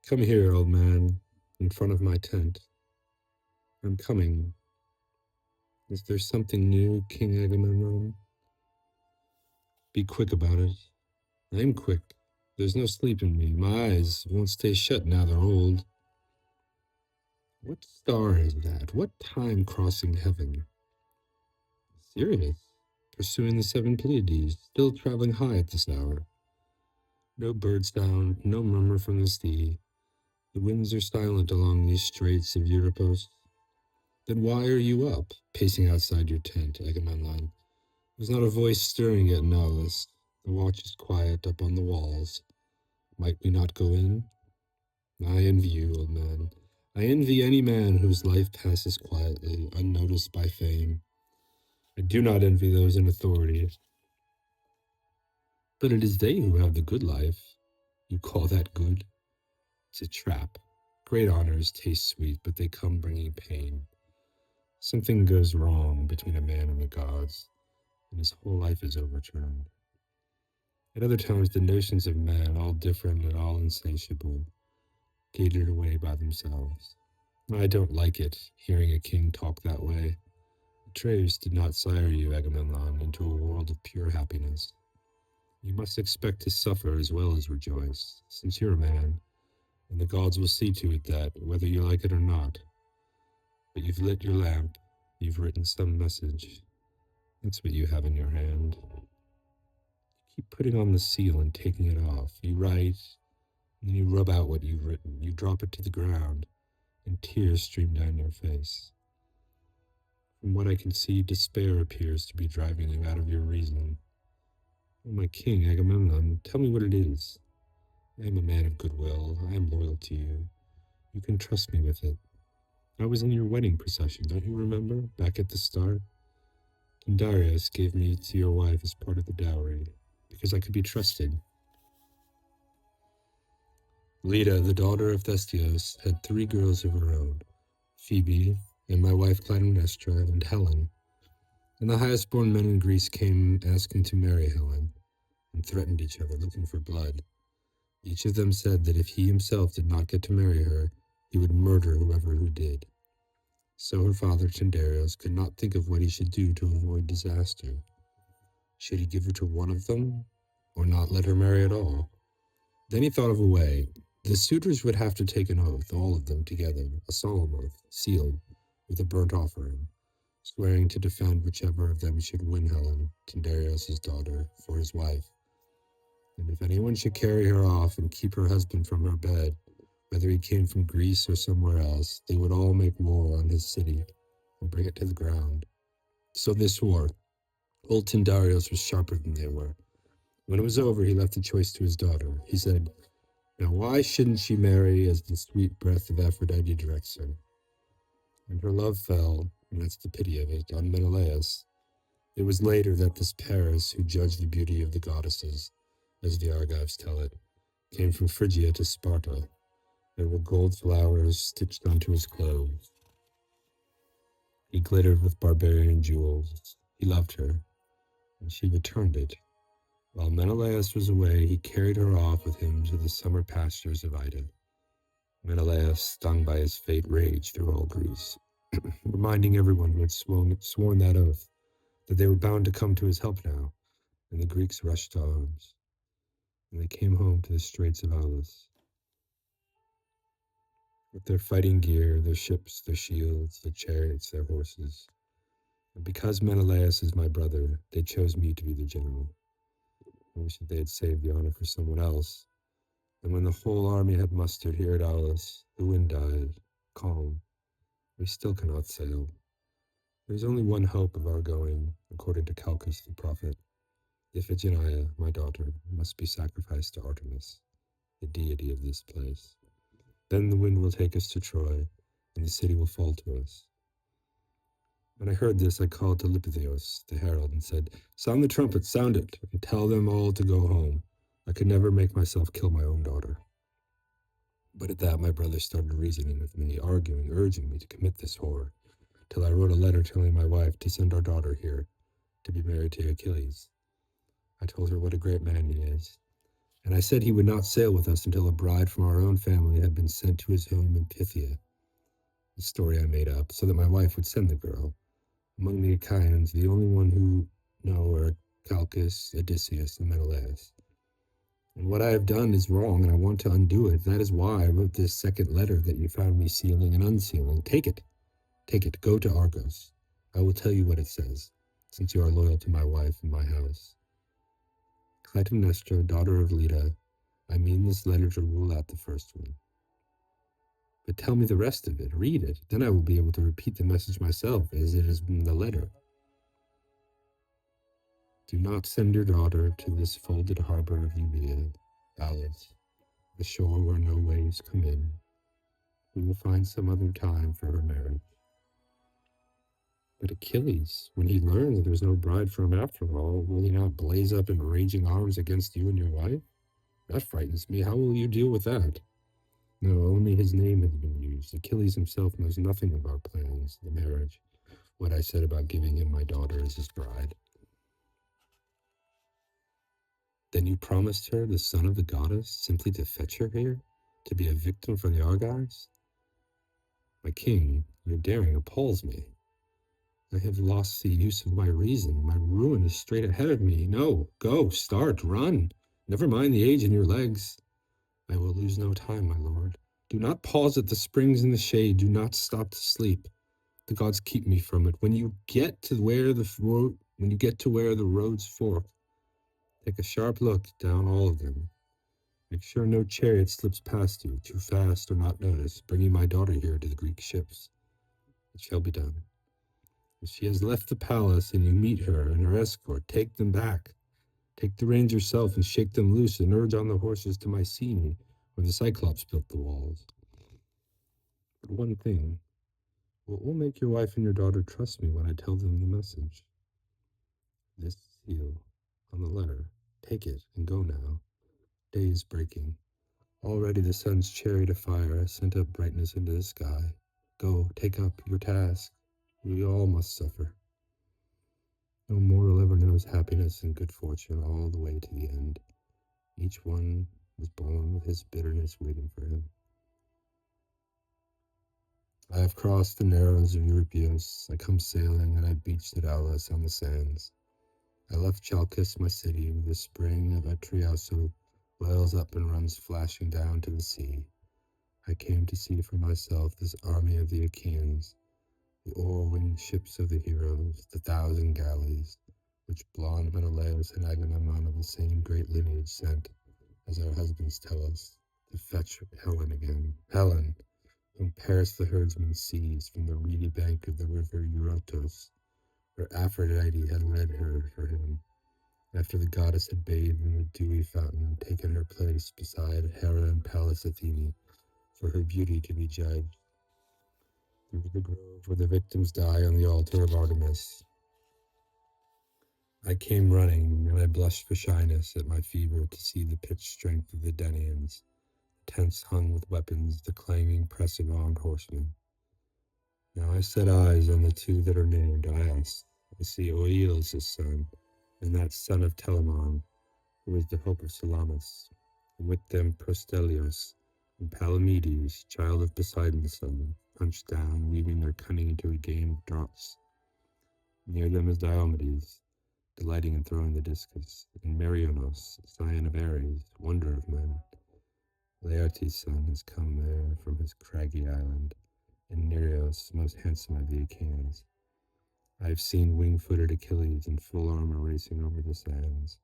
Come here, old man, in front of my tent. I'm coming. Is there something new, King Agamemnon? Be quick about it. I'm quick. There's no sleep in me. My eyes won't stay shut now they're old. What star is that? What time crossing heaven? Sirius, pursuing the seven Pleiades, still traveling high at this hour. No bird sound, no murmur from the sea. The winds are silent along these straits of Euripos. Then why are you up, pacing outside your tent, Agamemnon? There's not a voice stirring yet in Aulis. The watch is quiet up on the walls. Might we not go in? I envy you, old man. I envy any man whose life passes quietly, unnoticed by fame. I do not envy those in authority. But it is they who have the good life. You call that good? It's a trap. Great honors taste sweet, but they come bringing pain. Something goes wrong between a man and the gods, and his whole life is overturned. At other times, the notions of man, all different and all insatiable, gated away by themselves. I don't like it, hearing a king talk that way. Atreus did not sire you, Agamemnon, into a world of pure happiness. You must expect to suffer as well as rejoice, since you're a man, and the gods will see to it that, whether you like it or not. But you've lit your lamp, you've written some message. That's what you have in your hand. You keep putting on the seal and taking it off. You write, and then you rub out what you've written. You drop it to the ground, and tears stream down your face. From what I can see, despair appears to be driving you out of your reason. Oh, my king, Agamemnon, tell me what it is. I am a man of goodwill. I am loyal to you. You can trust me with it. I was in your wedding procession, don't you remember? Back at the start. And Darius gave me to your wife as part of the dowry, because I could be trusted. Leda, the daughter of Thestios, had 3 girls of her own, Phoebe, and my wife Clytemnestra, and Helen. And the highest-born men in Greece came asking to marry Helen, and threatened each other, looking for blood. Each of them said that if he himself did not get to marry her, he would murder whoever who did. So her father, Tyndareus, could not think of what he should do to avoid disaster. Should he give her to one of them, or not let her marry at all? Then he thought of a way. The suitors would have to take an oath, all of them together, a solemn oath, sealed, with a burnt offering, swearing to defend whichever of them should win Helen, Tyndareus' daughter, for his wife. And if anyone should carry her off and keep her husband from her bed, whether he came from Greece or somewhere else, they would all make war on his city and bring it to the ground. So they swore. Old Tyndareus was sharper than they were. When it was over, he left the choice to his daughter. He said, "Now why shouldn't she marry as the sweet breath of Aphrodite directs her?" And her love fell, and that's the pity of it, on Menelaus. It was later that this Paris, who judged the beauty of the goddesses, as the Argives tell it, came from Phrygia to Sparta. There were gold flowers stitched onto his clothes. He glittered with barbarian jewels. He loved her, and she returned it. While Menelaus was away, he carried her off with him to the summer pastures of Ida. Menelaus, stung by his fate, raged through all Greece, reminding everyone who had sworn that oath that they were bound to come to his help now, and the Greeks rushed to arms. And they came home to the straits of Aulis. With their fighting gear, their ships, their shields, their chariots, their horses. And because Menelaus is my brother, they chose me to be the general. I wish that they had saved the honor for someone else. And when the whole army had mustered here at Aulis, the wind died, calm. We still cannot sail. There is only one hope of our going, according to Calchas the prophet. Iphigenia, my daughter, must be sacrificed to Artemis, the deity of this place. Then the wind will take us to Troy, and the city will fall to us. When I heard this, I called to Libravox, the herald, and said, "Sound the trumpet, sound it, and tell them all to go home. I could never make myself kill my own daughter." But at that, my brother started reasoning with me, arguing, urging me to commit this horror, till I wrote a letter telling my wife to send our daughter here, to be married to Achilles. I told her what a great man he is, And I said he would not sail with us until a bride from our own family had been sent to his home in Pythia, the story I made up, so that my wife would send the girl. Among the Achaeans, the only one who know are Calchas, Odysseus, and Menelaus. And what I have done is wrong, and I want to undo it. That is why I wrote this second letter that you found me sealing and unsealing. Take it. Take it. Go to Argos. I will tell you what it says, since you are loyal to my wife and my house. Clytemnestra, daughter of Leda, I mean this letter to rule out the first one. But tell me the rest of it. Read it. Then I will be able to repeat the message myself, as it is in the letter. Do not send your daughter to this folded harbor of Euboea, Aulis, the shore where no waves come in. We will find some other time for her marriage. But Achilles, when he learns that there's no bride for him after all, will he not blaze up in raging arms against you and your wife? That frightens me. How will you deal with that? No, only his name has been used. Achilles himself knows nothing of our plans, the marriage, what I said about giving him my daughter as his bride. Then you promised her the son of the goddess simply to fetch her here, to be a victim for the Argives? My king, your daring appalls me. I have lost the use of my reason. My ruin is straight ahead of me. No, go, start, run. Never mind the age in your legs. I will lose no time, my lord. Do not pause at the springs in the shade. Do not stop to sleep. The gods keep me from it. When you get to where the roads fork, take a sharp look down all of them. Make sure no chariot slips past you, too fast or not noticed, bringing my daughter here to the Greek ships. It shall be done. If she has left the palace and you meet her and her escort, take them back. Take the reins yourself and shake them loose and urge on the horses to Mycenae, where the Cyclops built the walls. But one thing, what will make your wife and your daughter trust me when I tell them the message? This seal on the letter. Take it and go now. Day is breaking. Already the sun's chariot of fire has sent up brightness into the sky. Go, take up your task. We all must suffer. No mortal ever knows happiness and good fortune all the way to the end. Each one was born with his bitterness waiting for him. I have crossed the narrows of Euripides. I come sailing, and I beached at Aulis on the sands. I left Chalcis, my city, where the spring of Atriaso wells up and runs flashing down to the sea. I came to see for myself this army of the Achaeans, the oar-winged ships of the heroes, the 1,000 galleys, which blonde Menelaus and Agamemnon of the same great lineage sent, as our husbands tell us, to fetch Helen again. Helen, whom Paris the herdsman seized from the reedy bank of the river Eurotos, where Aphrodite had led her for him, after the goddess had bathed in the dewy fountain and taken her place beside Hera and Pallas Athene, for her beauty to be judged. Through the grove where the victims die on the altar of Artemis. I came running, and I blushed for shyness at my fever to see the pitched strength of the Danaans, the tents hung with weapons, the clanging press of armed horsemen. Now I set eyes on the two that are named Aias. I see Aulis' son, and that son of Telamon, who is the hope of Salamis, and with them Prostelios, and Palamedes, child of Poseidon's son, punched down, weaving their cunning into a game of draughts. Near them is Diomedes, delighting in throwing the discus, and Meriones, scion of Ares, wonder of men. Laertes' son has come there from his craggy island, and Nereus, most handsome of the Achaeans. I have seen wing-footed Achilles in full armor racing over the sands.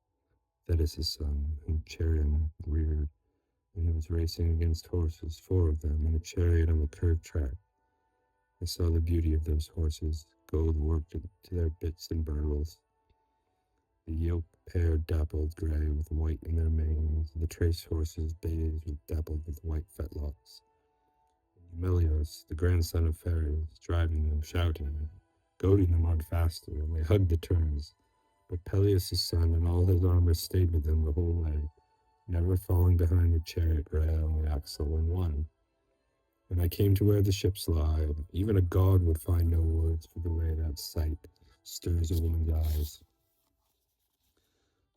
Thetis' son, whom Charion reared, when he was racing against horses, 4 of them, in a chariot on the curved track. I saw the beauty of those horses, gold worked to their bits and bridles. The yoke pair dappled gray with white in their manes, the trace horses bathed dappled with white fetlocks. Eumelaios, the grandson of Phares, driving them, shouting, goading them on faster, and they hugged the turns. But Peleus' son and all his armor stayed with them the whole way, never falling behind the chariot rail and the axle, and won. When I came to where the ships lie, even a god would find no words for the way that sight stirs a woman's eyes.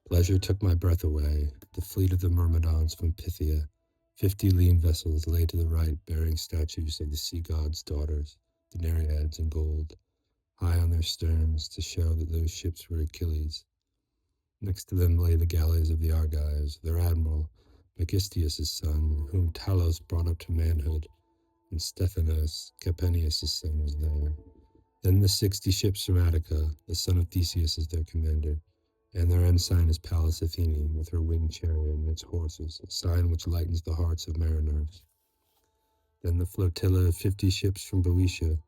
Pleasure took my breath away. The fleet of the Myrmidons from Pythia, 50 lean vessels, lay to the right, bearing statues of the sea gods' daughters, the Nereids in gold, high on their sterns, to show that those ships were Achilles. Next to them lay the galleys of the Argives, their admiral, Megistius' son, whom Talos brought up to manhood, and Stephanos, Capenius' son, was there. Then the 60 ships from Attica, the son of Theseus is their commander, and their ensign is Pallas Athene, with her winged chariot and its horses, a sign which lightens the hearts of mariners. Then the flotilla of 50 ships from Boeotia,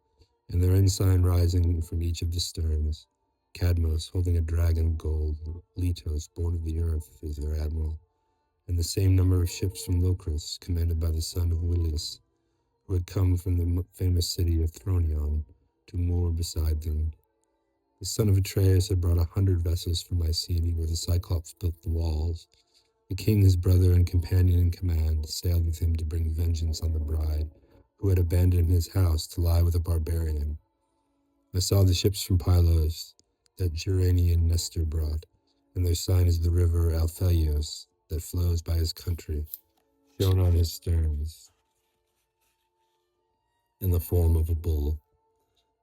and their ensign rising from each of the sterns. Cadmos, holding a dragon of gold, Letos, born of the earth, is their admiral, and the same number of ships from Locris, commanded by the son of Wilius, who had come from the famous city of Thronion to moor beside them. The son of Atreus had brought 100 vessels from Mycenae, where the Cyclops built the walls. The king, his brother and companion in command, sailed with him to bring vengeance on the bride, who had abandoned his house to lie with a barbarian. I saw the ships from Pylos that Geranian Nestor brought, and their sign is the river Alphelios that flows by his country, shown on his sterns, in the form of a bull.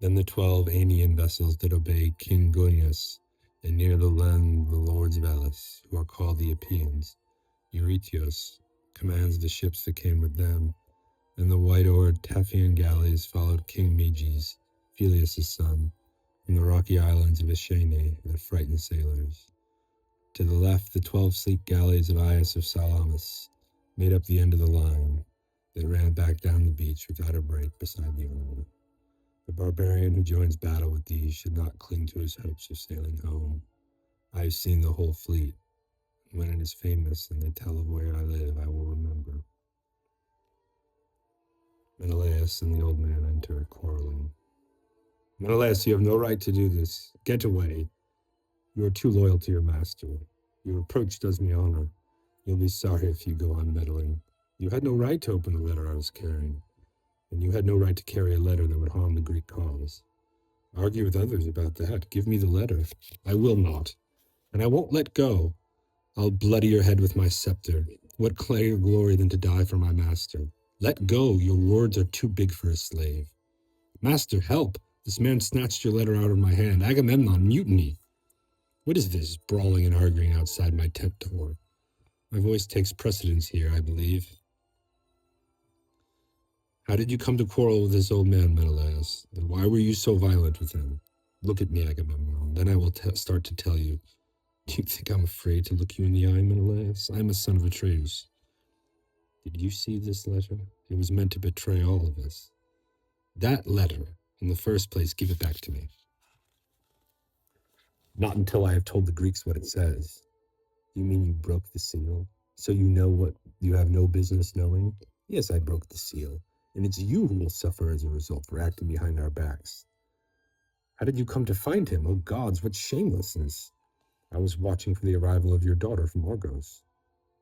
Then the 12 Aenean vessels that obey King Gonius, and near the land the lords of Elis, who are called the Epeans. Eurytios commands the ships that came with them, and the white-oared Taphian galleys followed King Meges, Peleus' son, from the rocky islands of Achaene that frightened sailors. To the left, the 12 sleek galleys of Aias of Salamis made up the end of the line that ran back down the beach without a break beside the army. The barbarian who joins battle with these should not cling to his hopes of sailing home. I have seen the whole fleet. When it is famous and they tell of where I live, I will remember. Menelaus and the old man enter, quarreling. Menelaus, you have no right to do this. Get away. You are too loyal to your master. Your approach does me honor. You'll be sorry if you go on meddling. You had no right to open the letter I was carrying, and you had no right to carry a letter that would harm the Greek cause. Argue with others about that. Give me the letter. I will not, and I won't let go. I'll bloody your head with my scepter. What greater glory than to die for my master? Let go. Your words are too big for a slave. Master, help! This man snatched your letter out of my hand. Agamemnon, mutiny! What is this, brawling and arguing outside my tent door? My voice takes precedence here, I believe. How did you come to quarrel with this old man, Menelaus? And why were you so violent with him? Look at me, Agamemnon. Then I will start to tell you. Do you think I'm afraid to look you in the eye, Menelaus? I am a son of Atreus. Did you see this letter? It was meant to betray all of us. That letter, in the first place, give it back to me. Not until I have told the Greeks what it says. You mean you broke the seal? So you know what you have no business knowing? Yes, I broke the seal, and it's you who will suffer as a result for acting behind our backs. How did you come to find him? Oh gods, what shamelessness! I was watching for the arrival of your daughter from Argos.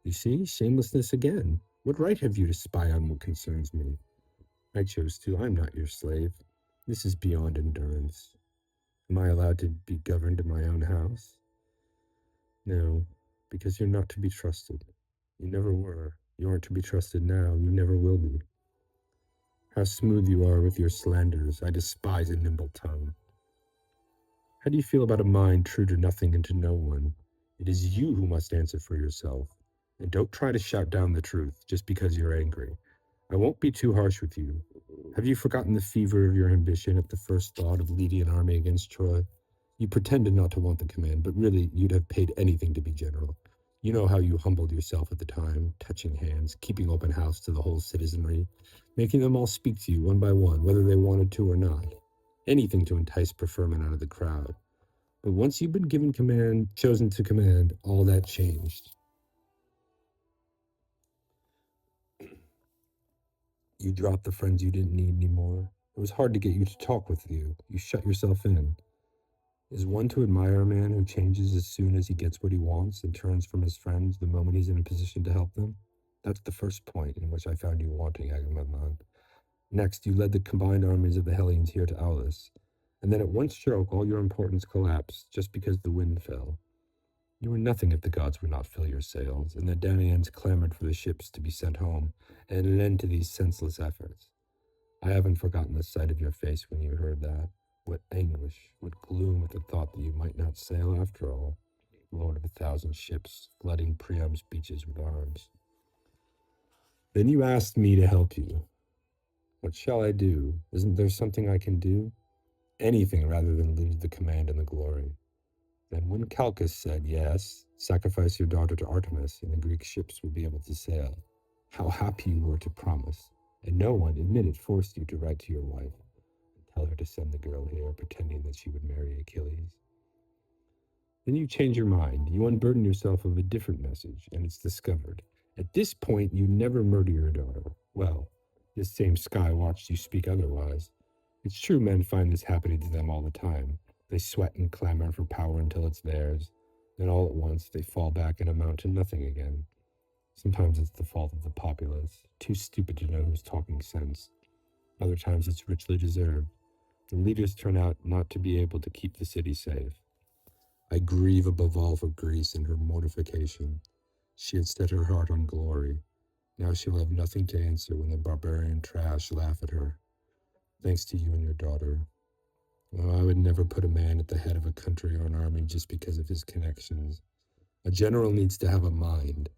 You see, shamelessness again. What right have you to spy on what concerns me? I chose to. I'm not your slave. This is beyond endurance. Am I allowed to be governed in my own house? No, because you're not to be trusted. You never were. You aren't to be trusted now. You never will be. How smooth you are with your slanders. I despise a nimble tongue. How do you feel about a mind true to nothing and to no one? It is you who must answer for yourself. And don't try to shout down the truth just because you're angry. I won't be too harsh with you. Have you forgotten the fever of your ambition at the first thought of leading an army against Troy? You pretended not to want the command, but really you'd have paid anything to be general. You know how you humbled yourself at the time, touching hands, keeping open house to the whole citizenry, making them all speak to you one by one, whether they wanted to or not. Anything to entice preferment out of the crowd. But once you've been given command, chosen to command, all that changed. You dropped the friends you didn't need anymore. It was hard to get you to talk with you. You shut yourself in. Is one to admire a man who changes as soon as he gets what he wants and turns from his friends the moment he's in a position to help them? That's the first point in which I found you wanting, Agamemnon. Next, you led the combined armies of the Hellenes here to Aulis, and then at one stroke all your importance collapsed just because the wind fell. You were nothing if the gods would not fill your sails, and the Danaans clamored for the ships to be sent home, and an end to these senseless efforts. I haven't forgotten the sight of your face when you heard that. What anguish, what gloom at the thought that you might not sail after all, lord of 1,000 ships, flooding Priam's beaches with arms. Then you asked me to help you. What shall I do? Isn't there something I can do? Anything rather than lose the command and the glory. Then when Calchas said, yes, sacrifice your daughter to Artemis, and the Greek ships will be able to sail, how happy you were to promise, and no one, admit it, forced you to write to your wife and tell her to send the girl here, pretending that she would marry Achilles. Then you change your mind, you unburden yourself of a different message, and it's discovered. At this point, you never murder your daughter. Well, this same sky watched you speak otherwise. It's true men find this happening to them all the time. They sweat and clamor for power until it's theirs. Then all at once they fall back and amount to nothing again. Sometimes it's the fault of the populace, too stupid to know who's talking sense. Other times it's richly deserved. The leaders turn out not to be able to keep the city safe. I grieve above all for Greece and her mortification. She had set her heart on glory. Now she'll have nothing to answer when the barbarian trash laugh at her. Thanks to you and your daughter. Oh, I would never put a man at the head of a country or an army just because of his connections. A general needs to have a mind.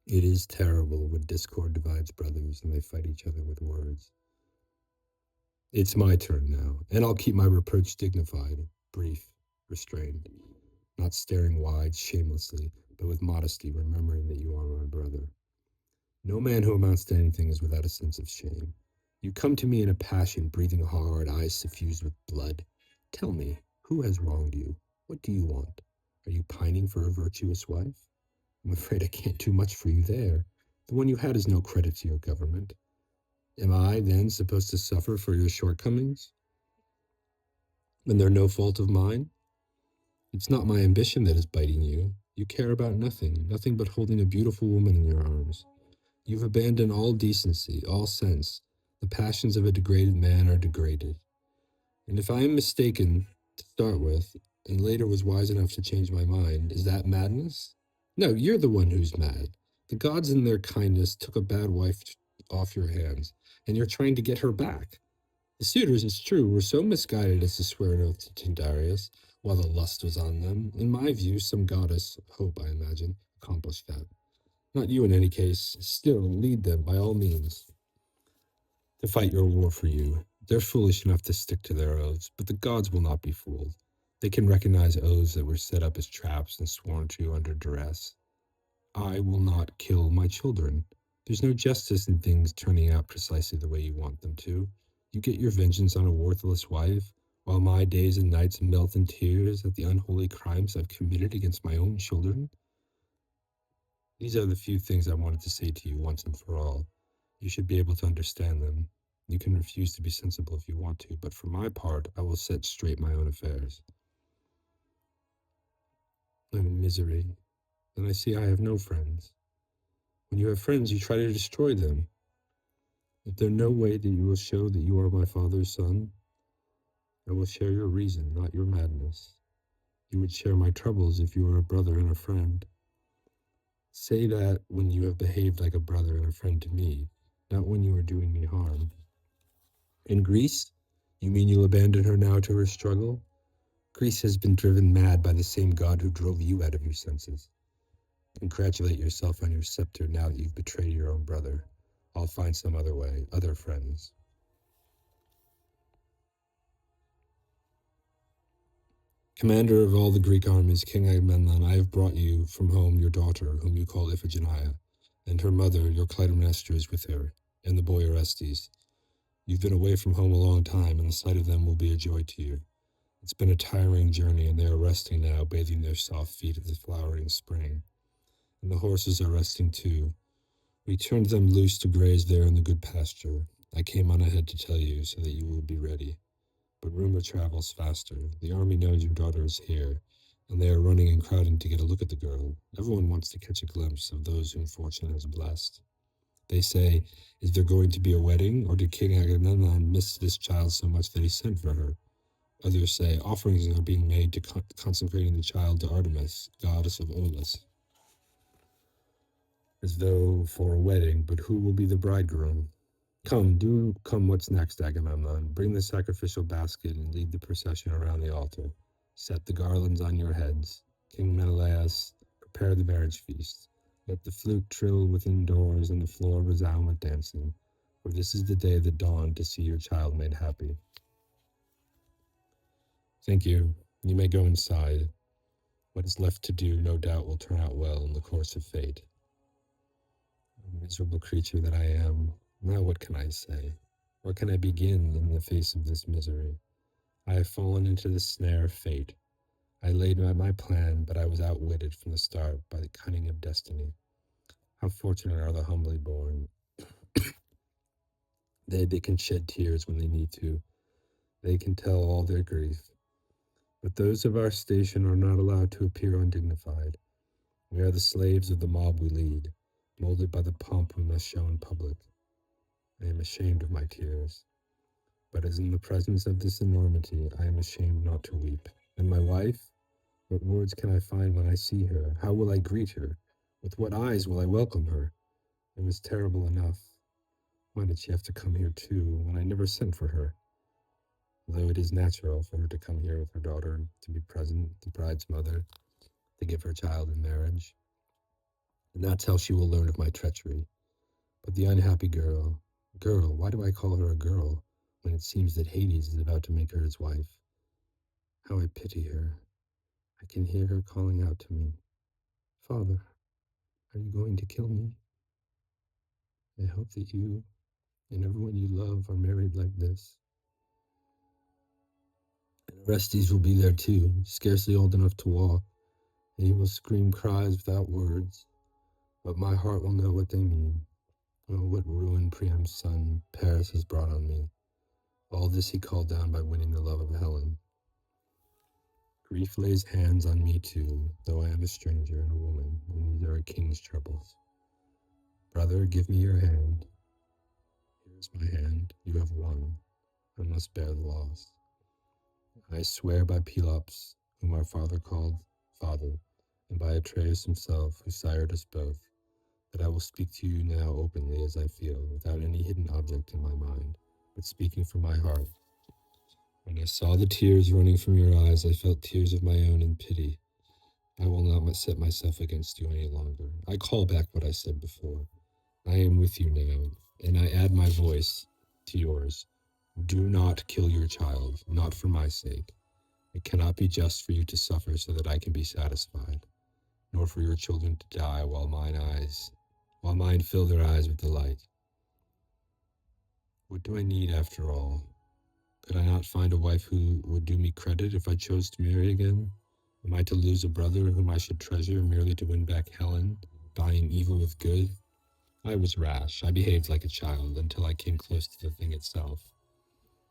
It is terrible when discord divides brothers and they fight each other with words. It's my turn now, and I'll keep my reproach dignified, brief, restrained, not staring wide shamelessly, but with modesty, remembering that you are my brother. No man who amounts to anything is without a sense of shame. You come to me in a passion, breathing hard, eyes suffused with blood. Tell me, who has wronged you? What do you want? Are you pining for a virtuous wife? I'm afraid I can't do much for you there. The one you had is no credit to your government. Am I, then, supposed to suffer for your shortcomings? When they're no fault of mine? It's not my ambition that is biting you. You care about nothing, nothing but holding a beautiful woman in your arms. You've abandoned all decency, all sense. The passions of a degraded man are degraded. And if I am mistaken to start with, and later was wise enough to change my mind, is that madness? No, you're the one who's mad. The gods in their kindness took a bad wife off your hands, and you're trying to get her back. The suitors, it's true, were so misguided as to swear an oath to Tyndareus while the lust was on them. In my view, some goddess, Hope, I imagine, accomplished that. Not you in any case. Still, lead them by all means to fight your war for you. They're foolish enough to stick to their oaths, but the gods will not be fooled. They can recognize oaths that were set up as traps and sworn to under duress. I will not kill my children. There's no justice in things turning out precisely the way you want them to. You get your vengeance on a worthless wife, while my days and nights melt in tears at the unholy crimes I've committed against my own children. These are the few things I wanted to say to you once and for all. You should be able to understand them. You can refuse to be sensible if you want to, but for my part, I will set straight my own affairs. I'm in misery, and I see I have no friends. When you have friends, you try to destroy them. Is there no way that you will show that you are my father's son? I will share your reason, not your madness. You would share my troubles if you were a brother and a friend. Say that when you have behaved like a brother and a friend to me, not when you are doing me harm. In Greece? You mean you'll abandon her now to her struggle? Greece has been driven mad by the same god who drove you out of your senses. Congratulate yourself on your scepter now that you've betrayed your own brother. I'll find some other way, other friends. Commander of all the Greek armies, King Agamemnon, I have brought you from home your daughter, whom you call Iphigenia, and her mother, your Clytemnestra, is with her, and the boy Orestes. You've been away from home a long time, and the sight of them will be a joy to you. It's been a tiring journey, and they are resting now, bathing their soft feet at the flowering spring. And the horses are resting too. We turned them loose to graze there in the good pasture. I came on ahead to tell you, so that you will be ready. But rumor travels faster. The army knows your daughter is here, and they are running and crowding to get a look at the girl. Everyone wants to catch a glimpse of those whom fortune has blessed. They say, is there going to be a wedding, or did King Agamemnon miss this child so much that he sent for her? Others say offerings are being made to consecrating the child to Artemis, goddess of Aulis, as though for a wedding, but who will be the bridegroom? Come, what's next, Agamemnon? Bring the sacrificial basket and lead the procession around the altar. Set the garlands on your heads. King Menelaus, prepare the marriage feast. Let the flute trill within doors and the floor resound with dancing, for this is the day that dawned to see your child made happy. Thank you. You may go inside. What is left to do, no doubt, will turn out well in the course of fate. Miserable creature that I am, now what can I say? Where can I begin in the face of this misery? I have fallen into the snare of fate. I laid my plan, but I was outwitted from the start by the cunning of destiny. How fortunate are the humbly born. They can shed tears when they need to. They can tell all their grief. But those of our station are not allowed to appear undignified. We are the slaves of the mob we lead, molded by the pomp we must show in public. I am ashamed of my tears, but as in the presence of this enormity, I am ashamed not to weep. And my wife? What words can I find when I see her? How will I greet her? With what eyes will I welcome her? It was terrible enough. Why did she have to come here too, when I never sent for her? Although it is natural for her to come here with her daughter, to be present, the bride's mother, to give her child in marriage. And that's how she will learn of my treachery. But the unhappy girl, why do I call her a girl, when it seems that Hades is about to make her his wife? How I pity her. I can hear her calling out to me, Father, are you going to kill me? I hope that you and everyone you love are married like this. And Orestes will be there too, scarcely old enough to walk, and he will scream cries without words, but my heart will know what they mean. Oh, what ruin Priam's son, Paris, has brought on me. All this he called down by winning the love of Helen. Grief lays hands on me too, though I am a stranger and a woman, and these are a king's troubles. Brother, give me your hand. Here is my hand. You have won. I must bear the loss. I swear by Pelops, whom our father called Father, and by Atreus himself, who sired us both, that I will speak to you now openly as I feel, without any hidden object in my mind, but speaking from my heart. When I saw the tears running from your eyes, I felt tears of my own in pity. I will not set myself against you any longer. I call back what I said before. I am with you now, and I add my voice to yours. Do not kill your child, not for my sake. It cannot be just for you to suffer so that I can be satisfied, nor for your children to die while mine fill their eyes with delight. What do I need after all? Could I not find a wife who would do me credit if I chose to marry again? Am I to lose a brother whom I should treasure merely to win back Helen, buying evil with good? I was rash. I behaved like a child until I came close to the thing itself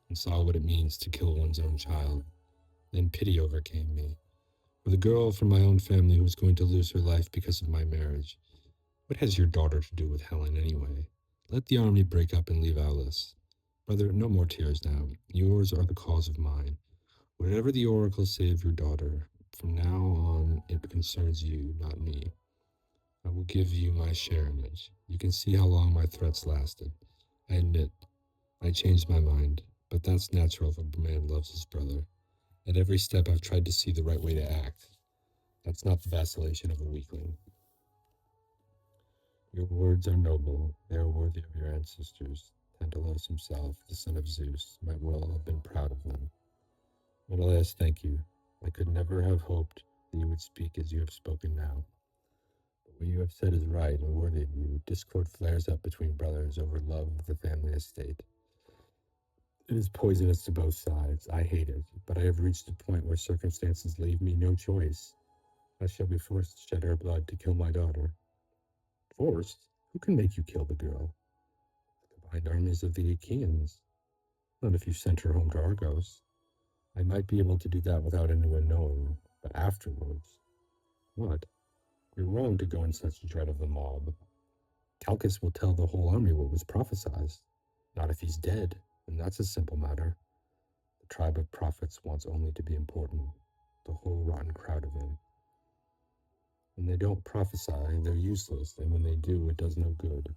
and saw what it means to kill one's own child. Then pity overcame me. For the girl from my own family who was going to lose her life because of my marriage. What has your daughter to do with Helen anyway? Let the army break up and leave Aulis. Brother, no more tears now. Yours are the cause of mine. Whatever the oracles say of your daughter, from now on it concerns you, not me. I will give you my share in it. You can see how long my threats lasted. I admit, I changed my mind, but that's natural if a man loves his brother. At every step I've tried to see the right way to act. That's not the vacillation of a weakling. Your words are noble. They are worthy of your ancestors. Tantalus himself, the son of Zeus, might well have been proud of them. Menelaus, thank you. I could never have hoped that you would speak as you have spoken now. But what you have said is right and worthy of you. Discord flares up between brothers over love of the family estate. It is poisonous to both sides. I hate it, but I have reached a point where circumstances leave me no choice. I shall be forced to shed her blood to kill my daughter. Forced? Who can make you kill the girl? The combined armies of the Achaeans. Not if you sent her home to Argos. I might be able to do that without anyone knowing, but afterwards. What? You're wrong to go in such dread of the mob. Calchas will tell the whole army what was prophesied. Not if he's dead, and that's a simple matter. The tribe of prophets wants only to be important, the whole rotten crowd of them. When they don't prophesy, they're useless, and when they do, it does no good.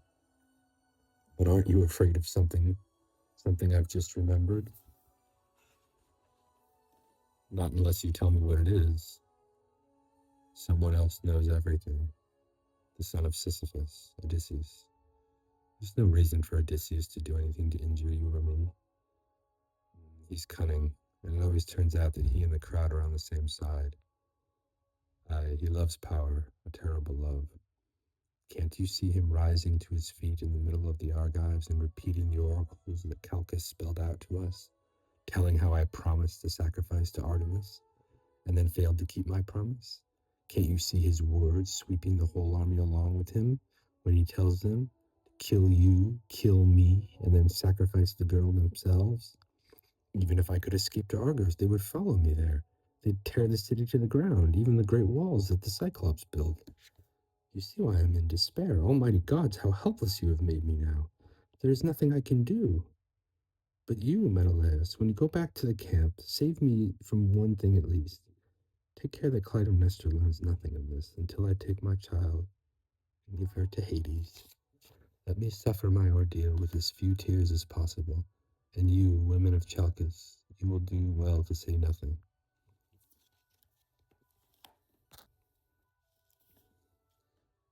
But aren't you afraid of something I've just remembered? Not unless you tell me what it is. Someone else knows everything. The son of Sisyphus, Odysseus. There's no reason for Odysseus to do anything to injure you or me. He's cunning, and it always turns out that he and the crowd are on the same side. Aye, he loves power, a terrible love. Can't you see him rising to his feet in the middle of the Argives and repeating the oracles that Calchas spelled out to us, telling how I promised to sacrifice to Artemis, and then failed to keep my promise? Can't you see his words sweeping the whole army along with him when he tells them to kill you, kill me, and then sacrifice the girl themselves? Even if I could escape to Argos, they would follow me there. They'd tear the city to the ground, even the great walls that the Cyclops built. You see why I'm in despair. Almighty gods, how helpless you have made me now. There is nothing I can do. But you, Menelaus, when you go back to the camp, save me from one thing at least. Take care that Clytemnestra learns nothing of this until I take my child and give her to Hades. Let me suffer my ordeal with as few tears as possible, and you, women of Chalcis, you will do well to say nothing.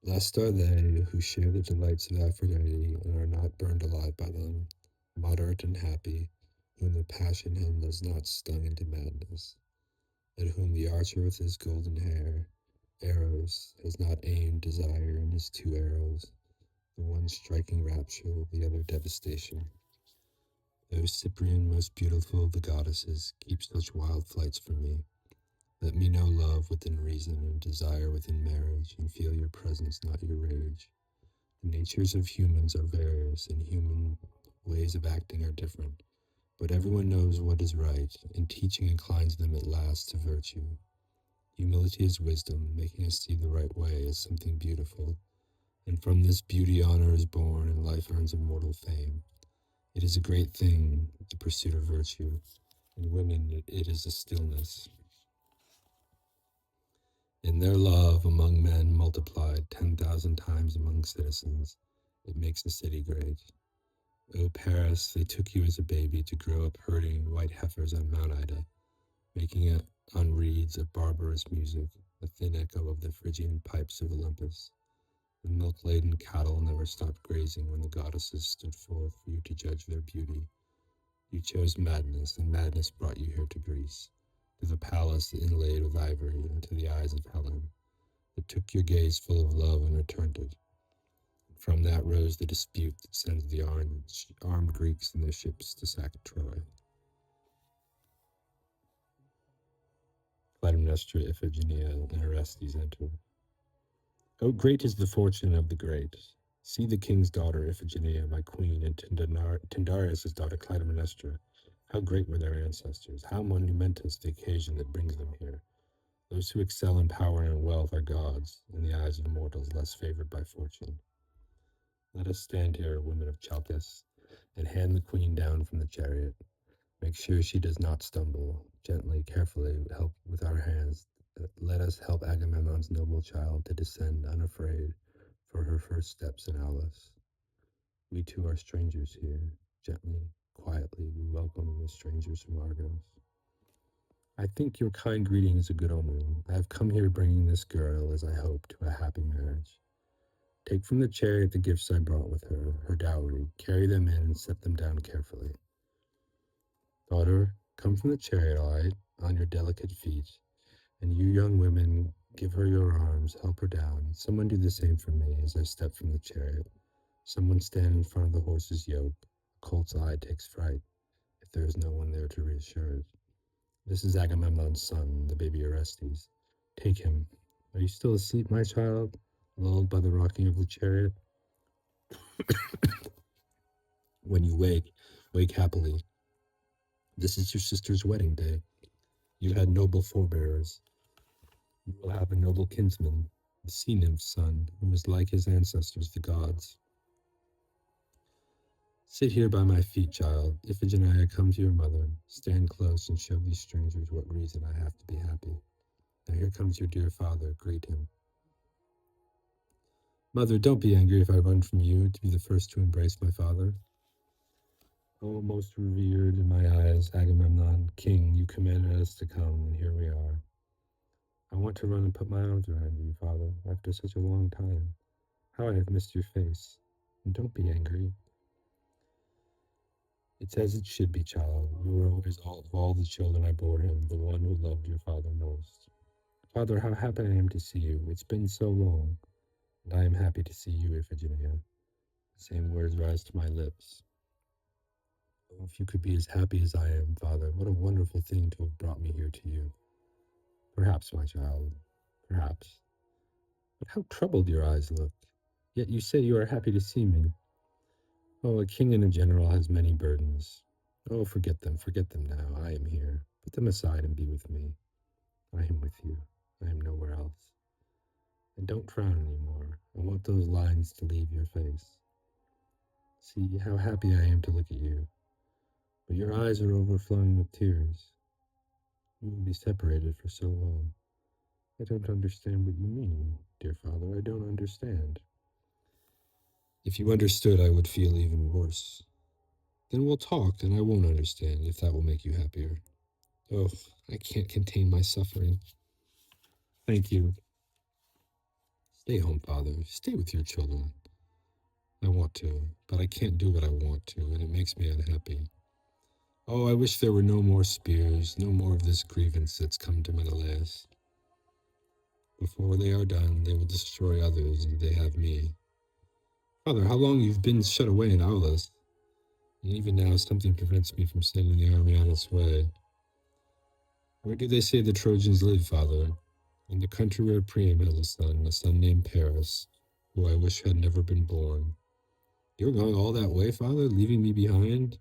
Blessed are they who share the delights of Aphrodite and are not burned alive by them, moderate and happy, whom the passion hymn has not stung into madness, at whom the archer with his golden hair, arrows, has not aimed desire in his two arrows, the one striking rapture, the other devastation. O Cyprian, most beautiful of the goddesses, keep such wild flights from me. Let me know love within reason and desire within marriage, and feel your presence, not your rage. The natures of humans are various, and human ways of acting are different, but everyone knows what is right, and teaching inclines them at last to virtue. Humility is wisdom, making us see the right way as something beautiful, and from this beauty honor is born, and life earns immortal fame. It is a great thing, the pursuit of virtue. In women, it is a stillness. In their love among men multiplied 10,000 times among citizens, it makes a city great. O Paris, they took you as a baby to grow up herding white heifers on Mount Ida, making it on reeds a barbarous music, a thin echo of the Phrygian pipes of Olympus. The milk-laden cattle never stopped grazing when the goddesses stood forth for you to judge their beauty. You chose madness, and madness brought you here to Greece, to the palace inlaid with ivory, and to the eyes of Helen. It took your gaze full of love and returned it. From that rose the dispute that sends the armed Greeks and their ships to sack Troy. Clytemnestra, Iphigenia, and Orestes enter. Oh, great is the fortune of the great. See the king's daughter, Iphigenia, my queen, and Tyndareus' daughter, Clytemnestra. How great were their ancestors! How monumentous the occasion that brings them here! Those who excel in power and in wealth are gods, in the eyes of mortals less favored by fortune. Let us stand here, women of Chalcis, and hand the queen down from the chariot. Make sure she does not stumble. Gently, carefully, help with our hands. Let us help Agamemnon's noble child to descend unafraid for her first steps in Aulis. We too are strangers here. Gently, quietly, we welcome the strangers from Argos. I think your kind greeting is a good omen. I have come here bringing this girl, as I hope, to a happy marriage. Take from the chariot the gifts I brought with her, her dowry. Carry them in and set them down carefully. Daughter, come from the chariot on your delicate feet, and you young women, give her your arms, help her down. Someone do the same for me as I step from the chariot. Someone stand in front of the horse's yoke. A colt's eye takes fright if there is no one there to reassure it. This is Agamemnon's son, the baby Orestes. Take him. Are you still asleep, my child, lulled by the rocking of the chariot? When you wake, wake happily. This is your sister's wedding day. You had noble forebears. You will have a noble kinsman, the sea nymph's son, who is like his ancestors, the gods. Sit here by my feet, child. Iphigenia, come to your mother. Stand close and show these strangers what reason I have to be happy. Now here comes your dear father. Greet him. Mother, don't be angry if I run from you to be the first to embrace my father. Oh, most revered in my eyes, Agamemnon, king, you commanded us to come, and here we are. I want to run and put my arms around you, father, after such a long time. How I have missed your face. And don't be angry. It's as it should be, child. You were always of all the children I bore him, the one who loved your father most. Father, how happy I am to see you. It's been so long. And I am happy to see you, Iphigenia. The same words rise to my lips. Oh, if you could be as happy as I am, father, what a wonderful thing to have brought me here to you. Perhaps, my child, perhaps. But how troubled your eyes look. Yet you say you are happy to see me. Oh, a king and a general has many burdens. Oh, forget them now. I am here. Put them aside and be with me. I am with you. I am nowhere else. And don't frown any more. I want those lines to leave your face. See how happy I am to look at you. But your eyes are overflowing with tears. We will be separated for so long. I don't understand what you mean, dear father. I don't understand. If you understood, I would feel even worse. Then we'll talk, and I won't understand if that will make you happier. Oh, I can't contain my suffering. Thank you. Stay home, father. Stay with your children. I want to, but I can't do what I want to, and it makes me unhappy. Oh, I wish there were no more spears, no more of this grievance that's come to Menelaus. Before they are done, they will destroy others, and they have me. Father, how long you've been shut away in Aulis, and even now something prevents me from sending the army on its way. Where do they say the Trojans live, father? In the country where Priam has a son named Paris, who I wish had never been born. You're going all that way, father, leaving me behind?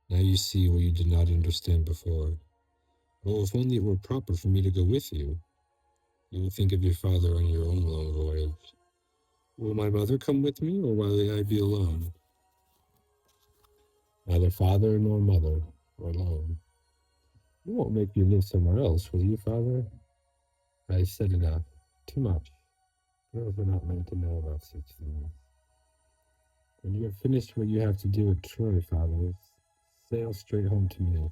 Now you see what you did not understand before. Oh, if only it were proper for me to go with you. You will think of your father on your own long voyage. Will my mother come with me, or will I be alone? Neither father nor mother, or alone. You won't make me live somewhere else, will you, father? I said enough. Too much. Girls are not meant to know about such things. When you have finished what you have to do at Troy, father, sail straight home to me.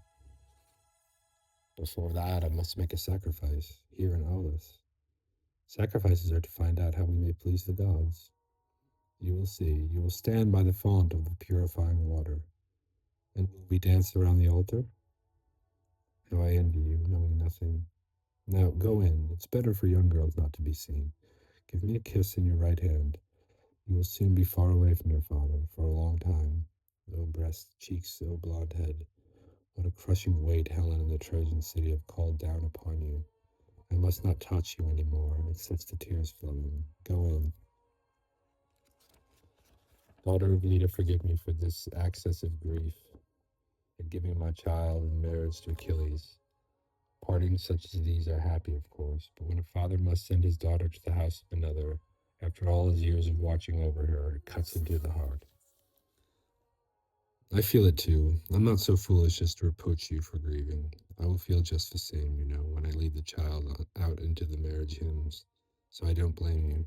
Before that, I must make a sacrifice, here in Aulis. Sacrifices are to find out how we may please the gods. You will see. You will stand by the font of the purifying water. And will we dance around the altar? How I envy you, knowing nothing. Now, go in. It's better for young girls not to be seen. Give me a kiss in your right hand. You will soon be far away from your father, for a long time. Oh, breast, cheeks, oh, blonde head. What a crushing weight Helen and the Trojan city have called down upon you. I must not touch you any more. It sets the tears flowing. Go in. Daughter of Leda, forgive me for this access of grief at giving my child in marriage to Achilles. Partings such as these are happy, of course, but when a father must send his daughter to the house of another, after all his years of watching over her, it cuts into the heart. I feel it too. I'm not so foolish as to reproach you for grieving. I will feel just the same, when I lead the child out into the marriage hymns, so I don't blame you.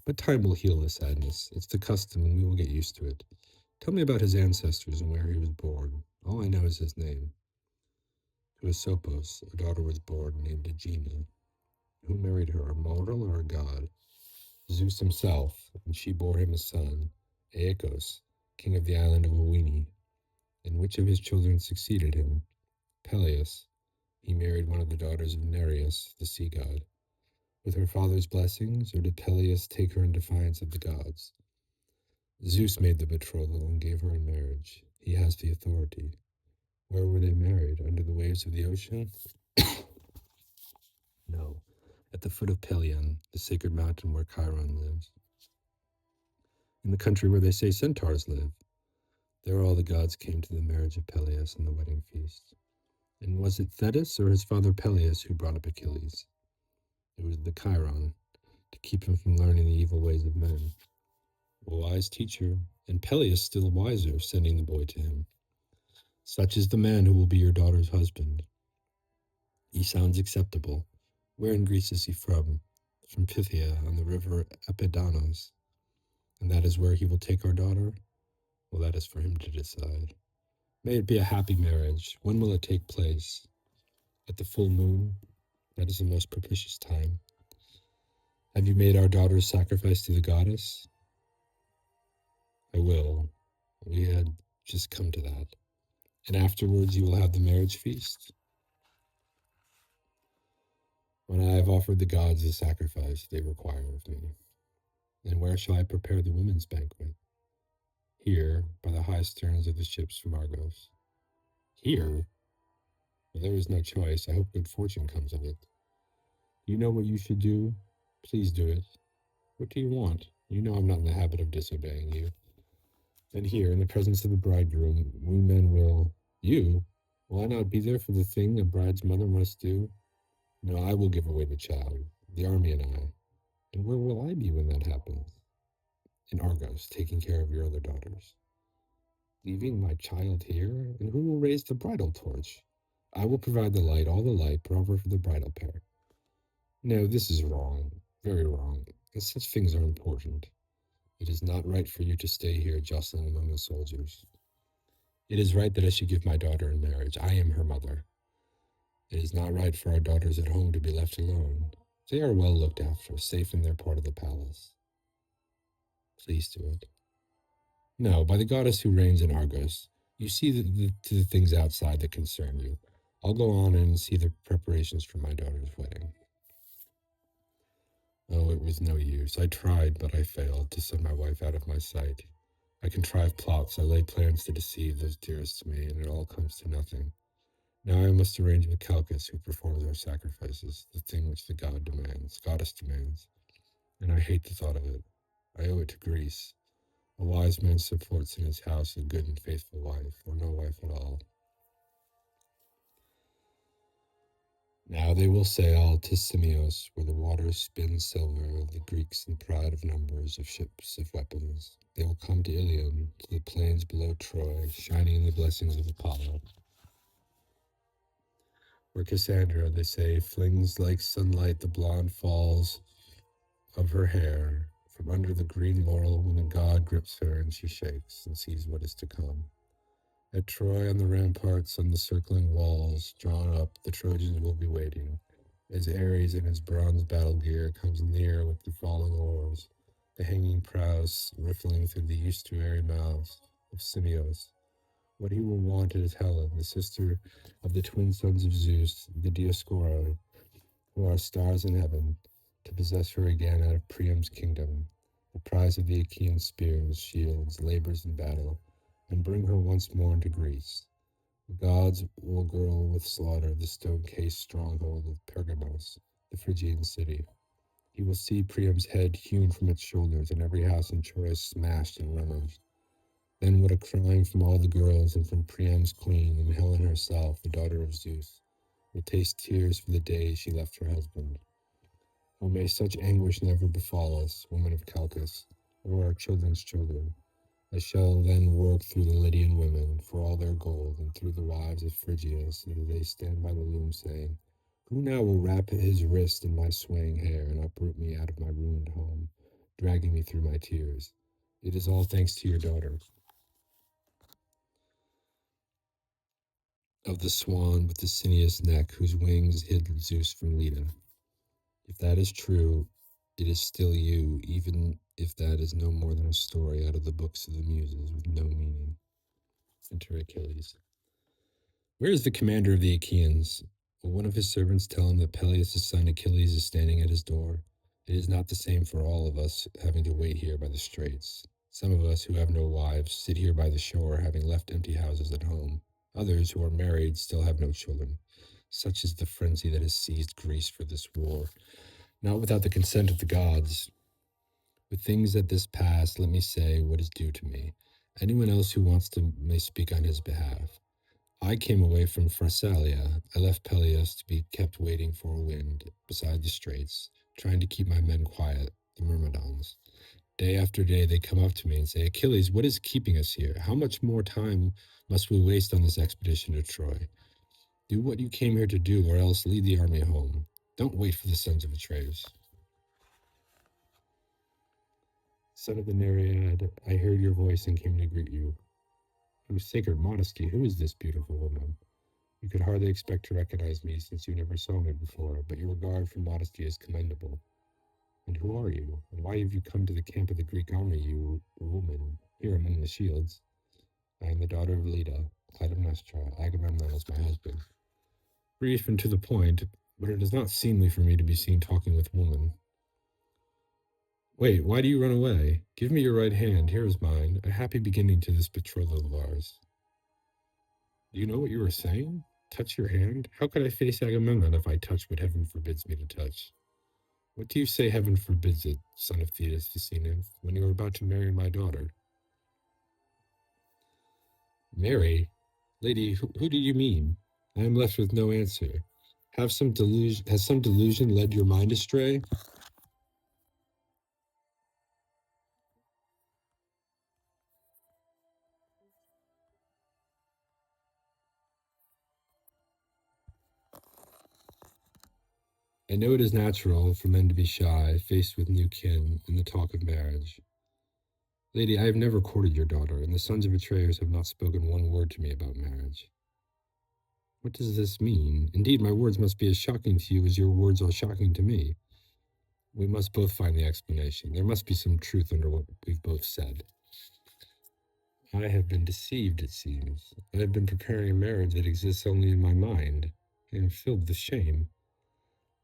But time will heal the sadness. It's the custom, and we will get used to it. Tell me about his ancestors and where he was born. All I know is his name. To Asopos, a daughter was born named Aegina. Who married her, a mortal or a god? Zeus himself, and she bore him a son, Aeacus, king of the island of Oene. And which of his children succeeded him? Peleus. He married one of the daughters of Nereus, the sea god. With her father's blessings, or did Peleus take her in defiance of the gods? Zeus made the betrothal and gave her in marriage. He has the authority. Where were they married? Under the waves of the ocean? No, at the foot of Pelion, the sacred mountain where Chiron lives. In the country where they say centaurs live. There all the gods came to the marriage of Peleus and the wedding feast. And was it Thetis or his father Peleus who brought up Achilles? It was the Chiron, to keep him from learning the evil ways of men. A wise teacher, and Peleus still wiser, sending the boy to him. Such is the man who will be your daughter's husband. He sounds acceptable. Where in Greece is he from? From Phthia on the river Epidanos. And that is where he will take our daughter? Well, that is for him to decide. May it be a happy marriage. When will it take place? At the full moon? That is the most propitious time. Have you made our daughter's sacrifice to the goddess? I will. We had just come to that. And afterwards you will have the marriage feast? When I have offered the gods the sacrifice they require of me. And where shall I prepare the women's banquet? Here, by the high sterns of the ships from Argos. Here? Well, there is no choice. I hope good fortune comes of it. You know what you should do? Please do it. What do you want? You know I'm not in the habit of disobeying you. And here, in the presence of the bridegroom, we men will... You? Will I not be there for the thing a bride's mother must do? No, I will give away the child, the army and I. And where will I be when that happens? In Argos, taking care of your other daughters. Leaving my child here? And who will raise the bridal torch? I will provide the light, all the light, proper for the bridal pair. No, this is wrong, very wrong, and such things are important. It is not right for you to stay here jostling among the soldiers. It is right that I should give my daughter in marriage. I am her mother. It is not right for our daughters at home to be left alone. They are well looked after, safe in their part of the palace. Please do it. No, by the goddess who reigns in Argos, you see to the things outside that concern you. I'll go on and see the preparations for my daughter's wedding. Oh, it was no use. I tried, but I failed to send my wife out of my sight. I contrived plots, I laid plans to deceive those dearest to me, and it all comes to nothing. Now I must arrange with Calchas, who performs our sacrifices, the thing which the goddess demands. And I hate the thought of it. I owe it to Greece. A wise man supports in his house a good and faithful wife, or no wife at all. Now they will sail to Simios, where the waters spin silver, the Greeks in pride of numbers, of ships, of weapons. They will come to Ilium, to the plains below Troy, shining in the blessings of Apollo. Where Cassandra, they say, flings like sunlight the blonde falls of her hair from under the green laurel when the god grips her and she shakes and sees what is to come. At Troy on the ramparts, on the circling walls, drawn up, the Trojans will be waiting, as Ares in his bronze battle gear comes near with the falling oars, the hanging prows riffling through the estuary mouths of Simios. What he will want is Helen, the sister of the twin sons of Zeus, the Dioscoroi, who are stars in heaven, to possess her again out of Priam's kingdom, the prize of the Achaean spears, shields, labors in battle, and bring her once more into Greece. The gods will girdle with slaughter the stone-cased stronghold of Pergamos, the Phrygian city. He will see Priam's head hewn from its shoulders, and every house in Troy smashed and rummaged. Then what a crying from all the girls, and from Priam's queen, and Helen herself, the daughter of Zeus, will taste tears for the day she left her husband. Oh, may such anguish never befall us, women of Calchas, or our children's children. I shall then work through the Lydian women for all their gold, and through the wives of Phrygia, so that they stand by the loom saying, who now will wrap his wrist in my swaying hair and uproot me out of my ruined home, dragging me through my tears? It is all thanks to your daughter. Of the swan with the sinuous neck, whose wings hid Zeus from Leda. If that is true, it is still you, even if that is no more than a story out of the books of the Muses with no meaning. Enter Achilles. Where is the commander of the Achaeans? Will one of his servants tell him that Peleus' son Achilles is standing at his door? It is not the same for all of us having to wait here by the straits. Some of us who have no wives sit here by the shore, having left empty houses at home. Others who are married still have no children. Such is the frenzy that has seized Greece for this war. Not without the consent of the gods. With things at this pass, let me say what is due to me. Anyone else who wants to may speak on his behalf. I came away from Pharsalia. I left Peleus to be kept waiting for a wind beside the straits, trying to keep my men quiet, the Myrmidons. Day after day, they come up to me and say, Achilles, what is keeping us here? How much more time must we waste on this expedition to Troy? Do what you came here to do, or else lead the army home. Don't wait for the sons of Atreus. Son of the Nereid, I heard your voice and came to greet you. Whose sacred modesty, who is this beautiful woman? You could hardly expect to recognize me since you never saw me before, but your regard for modesty is commendable. And who are you? And why have you come to the camp of the Greek army, you woman, here among the shields? I am the daughter of Leda, Clytemnestra. Agamemnon is my husband. Brief and to the point, but it is not seemly for me to be seen talking with woman. Wait, why do you run away? Give me your right hand, here is mine, a happy beginning to this betrothal of ours. Do you know what you are saying? Touch your hand? How could I face Agamemnon if I touch what heaven forbids me to touch? What do you say heaven forbids it, son of Thetis the sea nymph, when you are about to marry my daughter? Marry? Lady, who do you mean? I am left with no answer. Has some delusion led your mind astray? I know it is natural for men to be shy, faced with new kin, in the talk of marriage. Lady, I have never courted your daughter, and the sons of Atreus have not spoken one word to me about marriage. What does this mean? Indeed, my words must be as shocking to you as your words are shocking to me. We must both find the explanation. There must be some truth under what we've both said. I have been deceived, it seems. I have been preparing a marriage that exists only in my mind. I am filled with shame.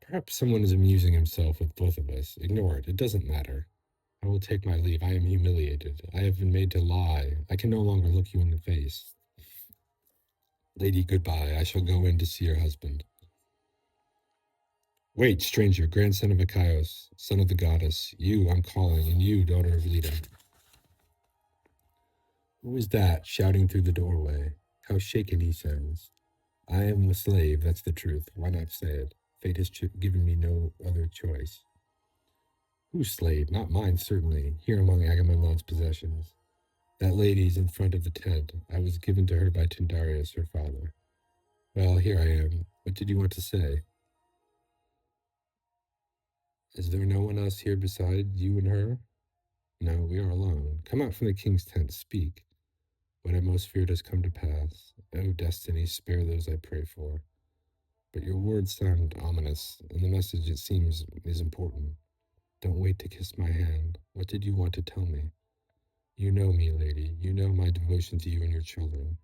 Perhaps someone is amusing himself with both of us. Ignore it. It doesn't matter. I will take my leave. I am humiliated. I have been made to lie. I can no longer look you in the face. Lady, goodbye. I shall go in to see your husband. Wait, stranger, grandson of Achios, son of the goddess. You I'm calling, and you, daughter of Leda. Who is that shouting through the doorway? How shaken he sounds. I am a slave, that's the truth. Why not say it? Fate has given me no other choice. Whose slave? Not mine, certainly, here among Agamemnon's possessions. That lady's in front of the tent. I was given to her by Tyndareus, her father. Well, here I am. What did you want to say? Is there no one else here beside you and her? No, we are alone. Come out from the king's tent, speak. What I most feared has come to pass. O destiny, spare those I pray for. But your words sound ominous, and the message, it seems, is important. Don't wait to kiss my hand. What did you want to tell me? You know me, lady. You know my devotion to you and your children.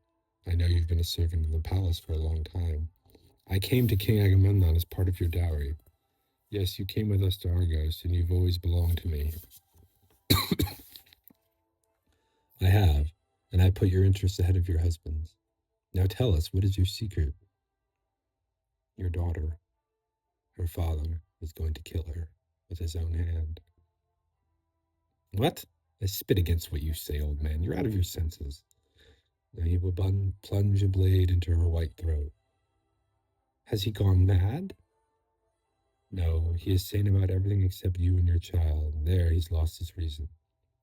I know you've been a servant in the palace for a long time. I came to King Agamemnon as part of your dowry. Yes, you came with us to Argos, and you've always belonged to me. I have, and I put your interests ahead of your husband's. Now tell us, what is your secret? Your daughter, her father, is going to kill her with his own hand. What? I spit against what you say, old man. You're out of your senses. Now he will plunge a blade into her white throat. Has he gone mad? No, he is sane about everything except you and your child. There, he's lost his reason.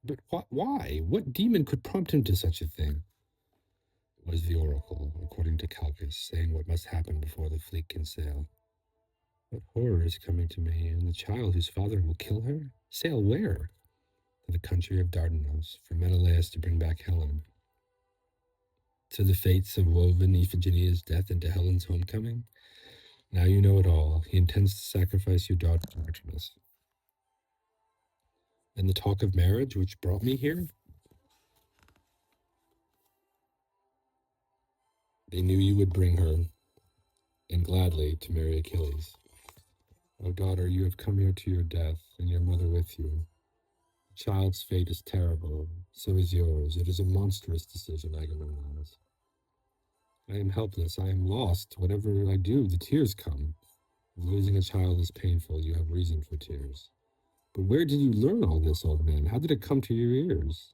But why? What demon could prompt him to such a thing? It was the oracle, according to Calchas, saying what must happen before the fleet can sail. What horror is coming to me, and the child whose father will kill her? Sail where? To the country of Dardanus, for Menelaus to bring back Helen. To the fates of woven Iphigenia's death and to Helen's homecoming? Now you know it all. He intends to sacrifice your daughter to Artemis. And the talk of marriage which brought me here? They knew you would bring her, and gladly, to marry Achilles. O daughter, you have come here to your death, and your mother with you. The child's fate is terrible, so is yours. It is a monstrous decision, Agamemnon's. I am helpless, I am lost. Whatever I do, the tears come. If losing a child is painful, you have reason for tears. But where did you learn all this, old man? How did it come to your ears?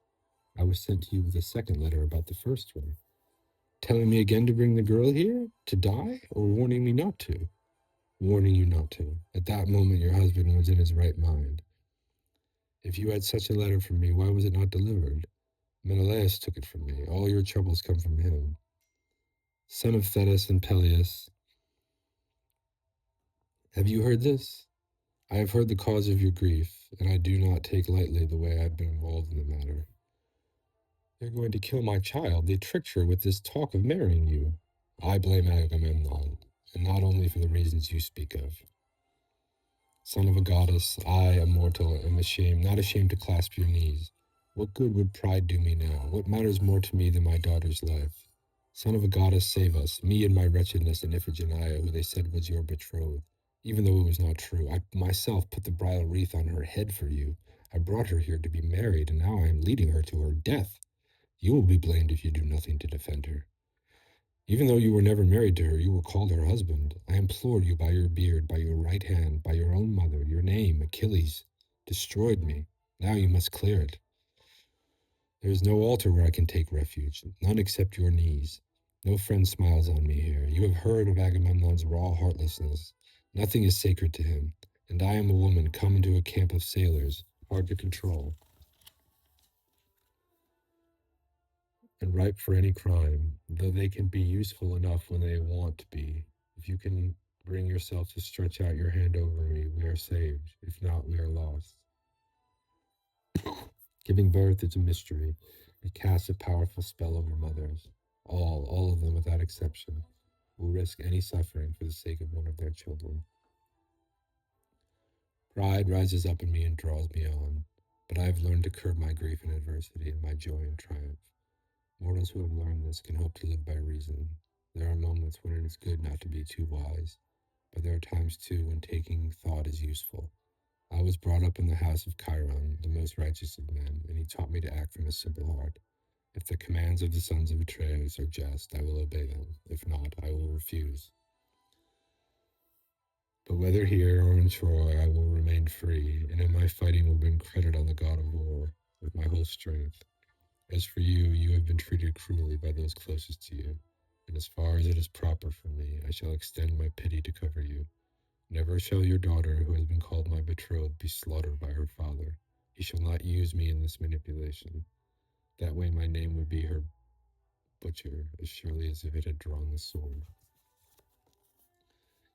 I was sent to you with a second letter about the first one. Telling me again to bring the girl here? To die? Or warning me not to? Warning you not to. At that moment, your husband was in his right mind. If you had such a letter from me, why was it not delivered? Menelaus took it from me. All your troubles come from him. Son of Thetis and Peleus, have you heard this? I have heard the cause of your grief, and I do not take lightly the way I have been involved in the matter. They're going to kill my child. They tricked her with this talk of marrying you. I blame Agamemnon, and not only for the reasons you speak of. Son of a goddess, I, a mortal, am not ashamed to clasp your knees. What good would pride do me now? What matters more to me than my daughter's life? Son of a goddess, save us, me and my wretchedness and Iphigenia, who they said was your betrothed. Even though it was not true, I myself put the bridal wreath on her head for you. I brought her here to be married, and now I am leading her to her death. You will be blamed if you do nothing to defend her. Even though you were never married to her, you were called her husband. I implored you by your beard, by your right hand, by your own mother, your name, Achilles, destroyed me. Now you must clear it. There is no altar where I can take refuge, none except your knees. No friend smiles on me here. You have heard of Agamemnon's raw heartlessness. Nothing is sacred to him, and I am a woman come into a camp of sailors, hard to control, and ripe for any crime, though they can be useful enough when they want to be. If you can bring yourself to stretch out your hand over me, we are saved. If not, we are lost. Giving birth is a mystery. It casts a powerful spell over mothers. All of them without exception, will risk any suffering for the sake of one of their children. Pride rises up in me and draws me on, but I have learned to curb my grief and adversity and my joy and triumph. Mortals who have learned this can hope to live by reason. There are moments when it is good not to be too wise, but there are times too when taking thought is useful. I was brought up in the house of Chiron, the most righteous of men, and he taught me to act from a simple heart. If the commands of the sons of Atreus are just, I will obey them. If not, I will refuse. But whether here or in Troy, I will remain free, and in my fighting will bring credit on the god of war with my whole strength. As for you, you have been treated cruelly by those closest to you, and as far as it is proper for me, I shall extend my pity to cover you. Never shall your daughter, who has been called my betrothed, be slaughtered by her father. He shall not use me in this manipulation. That way my name would be her butcher, as surely as if it had drawn the sword.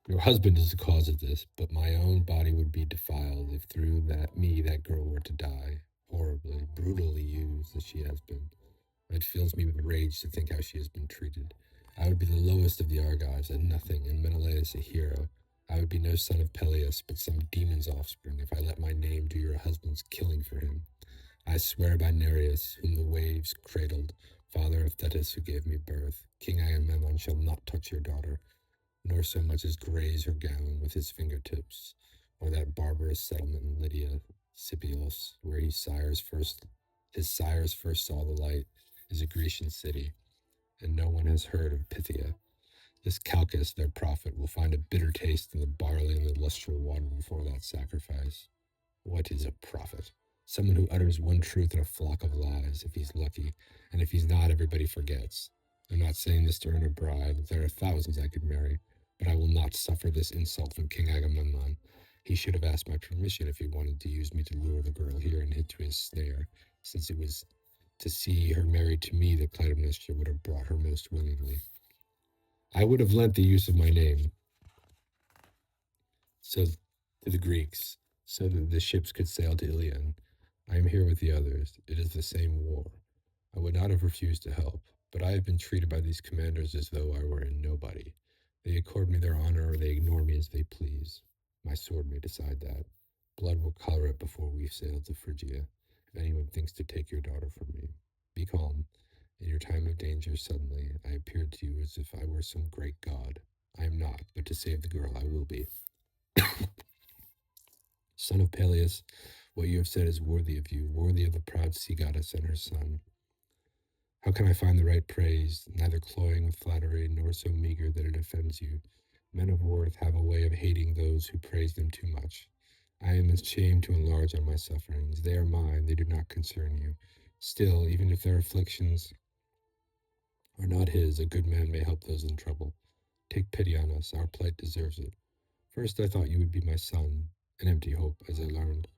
Your husband is the cause of this, but my own body would be defiled if through that girl were to die, horribly, brutally used as she has been. It fills me with rage to think how she has been treated. I would be the lowest of the Argives, a nothing, and Menelaus a hero. I would be no son of Peleus, but some demon's offspring, if I let my name do your husband's killing for him. I swear by Nereus, whom the waves cradled, father of Thetis who gave me birth, King Agamemnon shall not touch your daughter, nor so much as graze her gown with his fingertips, or that barbarous settlement in Lydia, Scipios, where his sires first saw the light, is a Grecian city, and no one has heard of Pythia. This Calchas, their prophet, will find a bitter taste in the barley and the lustral water before that sacrifice. What is a prophet? Someone who utters one truth in a flock of lies, if he's lucky, and if he's not, everybody forgets. I'm not saying this to earn a bride. There are thousands I could marry, but I will not suffer this insult from King Agamemnon. He should have asked my permission if he wanted to use me to lure the girl here and into his snare, since it was to see her married to me that Clytemnestra would have brought her most willingly. I would have lent the use of my name so to the Greeks, so that the ships could sail to Ilion. I am here with the others. It is the same war. I would not have refused to help, but I have been treated by these commanders as though I were a nobody. They accord me their honor, or they ignore me as they please. My sword may decide that. Blood will color it before we sail to Phrygia, if anyone thinks to take your daughter from me. Be calm. In your time of danger, suddenly, I appeared to you as if I were some great god. I am not, but to save the girl I will be. Son of Peleus, what you have said is worthy of you, worthy of the proud sea goddess and her son. How can I find the right praise, neither cloying with flattery, nor so meager that it offends you? Men of worth have a way of hating those who praise them too much. I am ashamed to enlarge on my sufferings. They are mine, they do not concern you. Still, even if their afflictions are not his, a good man may help those in trouble. Take pity on us, our plight deserves it. First I thought you would be my son, an empty hope, as I learned.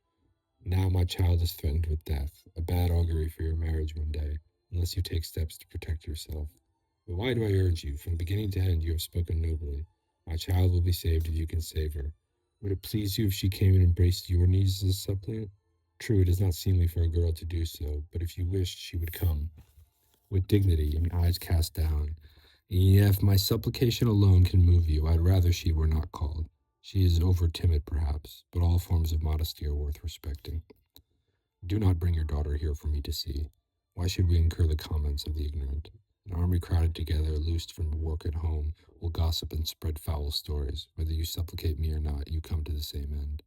Now my child is threatened with death, a bad augury for your marriage one day, unless you take steps to protect yourself. But why do I urge you? From beginning to end, you have spoken nobly. My child will be saved if you can save her. Would it please you if she came and embraced your knees as a suppliant? True, it is not seemly for a girl to do so, but if you wished, she would come, with dignity and eyes cast down. If my supplication alone can move you, I'd rather she were not called. She is over timid, perhaps, but all forms of modesty are worth respecting. Do not bring your daughter here for me to see. Why should we incur the comments of the ignorant? An army crowded together, loosed from work at home, will gossip and spread foul stories. Whether you supplicate me or not, you come to the same end.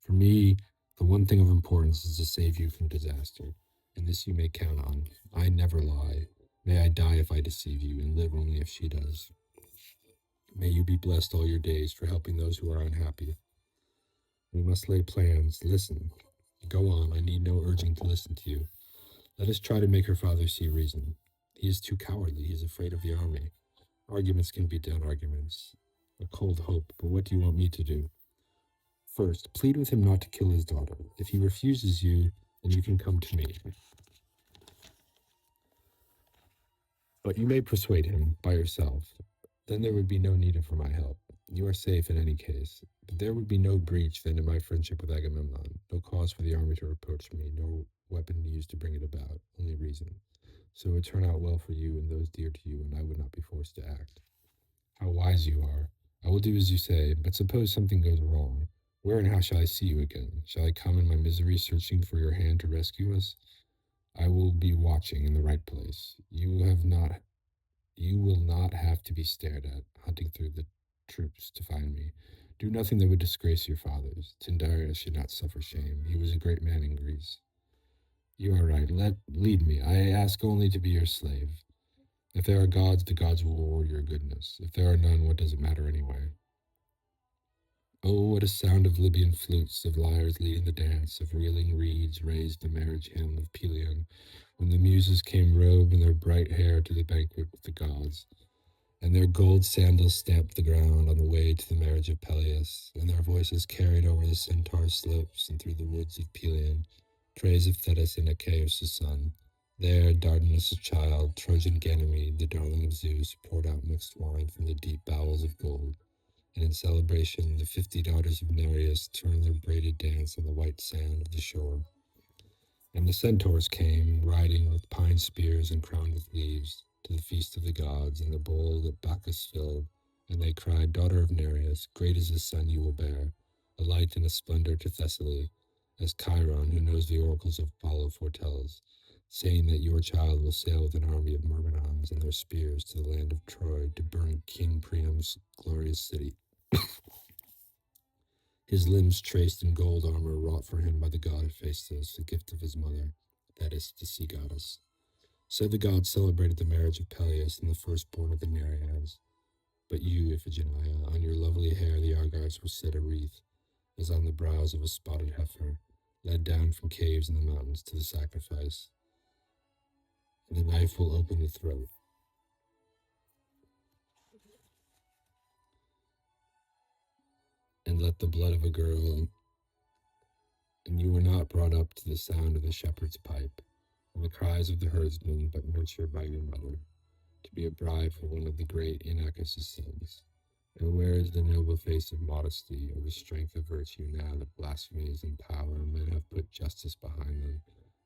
For me, the one thing of importance is to save you from disaster, and this you may count on. I never lie. May I die if I deceive you, and live only if she does. May you be blessed all your days for helping those who are unhappy. We must lay plans. Listen. Go on. I need no urging to listen to you. Let us try to make her father see reason. He is too cowardly. He is afraid of the army. Arguments can be done, arguments. A cold hope. But what do you want me to do? First, plead with him not to kill his daughter. If he refuses you, then you can come to me. But you may persuade him by yourself. Then there would be no need for my help. You are safe in any case. But there would be no breach then in my friendship with Agamemnon, no cause for the army to reproach me, no weapon used to bring it about, only reason. So it would turn out well for you and those dear to you, and I would not be forced to act. How wise you are. I will do as you say, but suppose something goes wrong. Where and how shall I see you again? Shall I come in my misery searching for your hand to rescue us? I will be watching in the right place. You will not have to be stared at, hunting through the troops to find me. Do nothing that would disgrace your fathers. Tyndareus should not suffer shame. He was a great man in Greece. You are right. Lead me. I ask only to be your slave. If there are gods, the gods will reward your goodness. If there are none, what does it matter anyway? Oh, what a sound of Libyan flutes, of lyres leading the dance, of reeling reeds raised the marriage hymn of Pelion, when the muses came robed in their bright hair to the banquet with the gods, and their gold sandals stamped the ground on the way to the marriage of Peleus, and their voices carried over the centaur slopes and through the woods of Pelion, praise of Thetis and Achaeus' son. There, Dardanus' child, Trojan Ganymede, the darling of Zeus, poured out mixed wine from the deep bowels of gold, and in celebration, the 50 daughters of Nereus turned their braided dance on the white sand of the shore. And the centaurs came, riding with pine spears and crowned with leaves, to the feast of the gods, and the bowl that Bacchus filled. And they cried, Daughter of Nereus, great is the son you will bear, a light and a splendor to Thessaly, as Chiron, who knows the oracles of Apollo, foretells, saying that your child will sail with an army of Myrmidons and their spears to the land of Troy to burn King Priam's glorious city. His limbs traced in gold armor wrought for him by the god Hephaestus, a gift of his mother, that is, the sea goddess. So the gods celebrated the marriage of Peleus and the firstborn of the Nereids. But you, Iphigenia, on your lovely hair the Argives will set a wreath, as on the brows of a spotted heifer, led down from caves in the mountains to the sacrifice. And the knife will open the throat. And let the blood of a girl, and you were not brought up to the sound of the shepherd's pipe, and the cries of the herdsman, but nurtured by your mother, to be a bride for one of the great Inachus' sons. And where is the noble face of modesty, or the strength of virtue now that blasphemy is in power, and men have put justice behind them,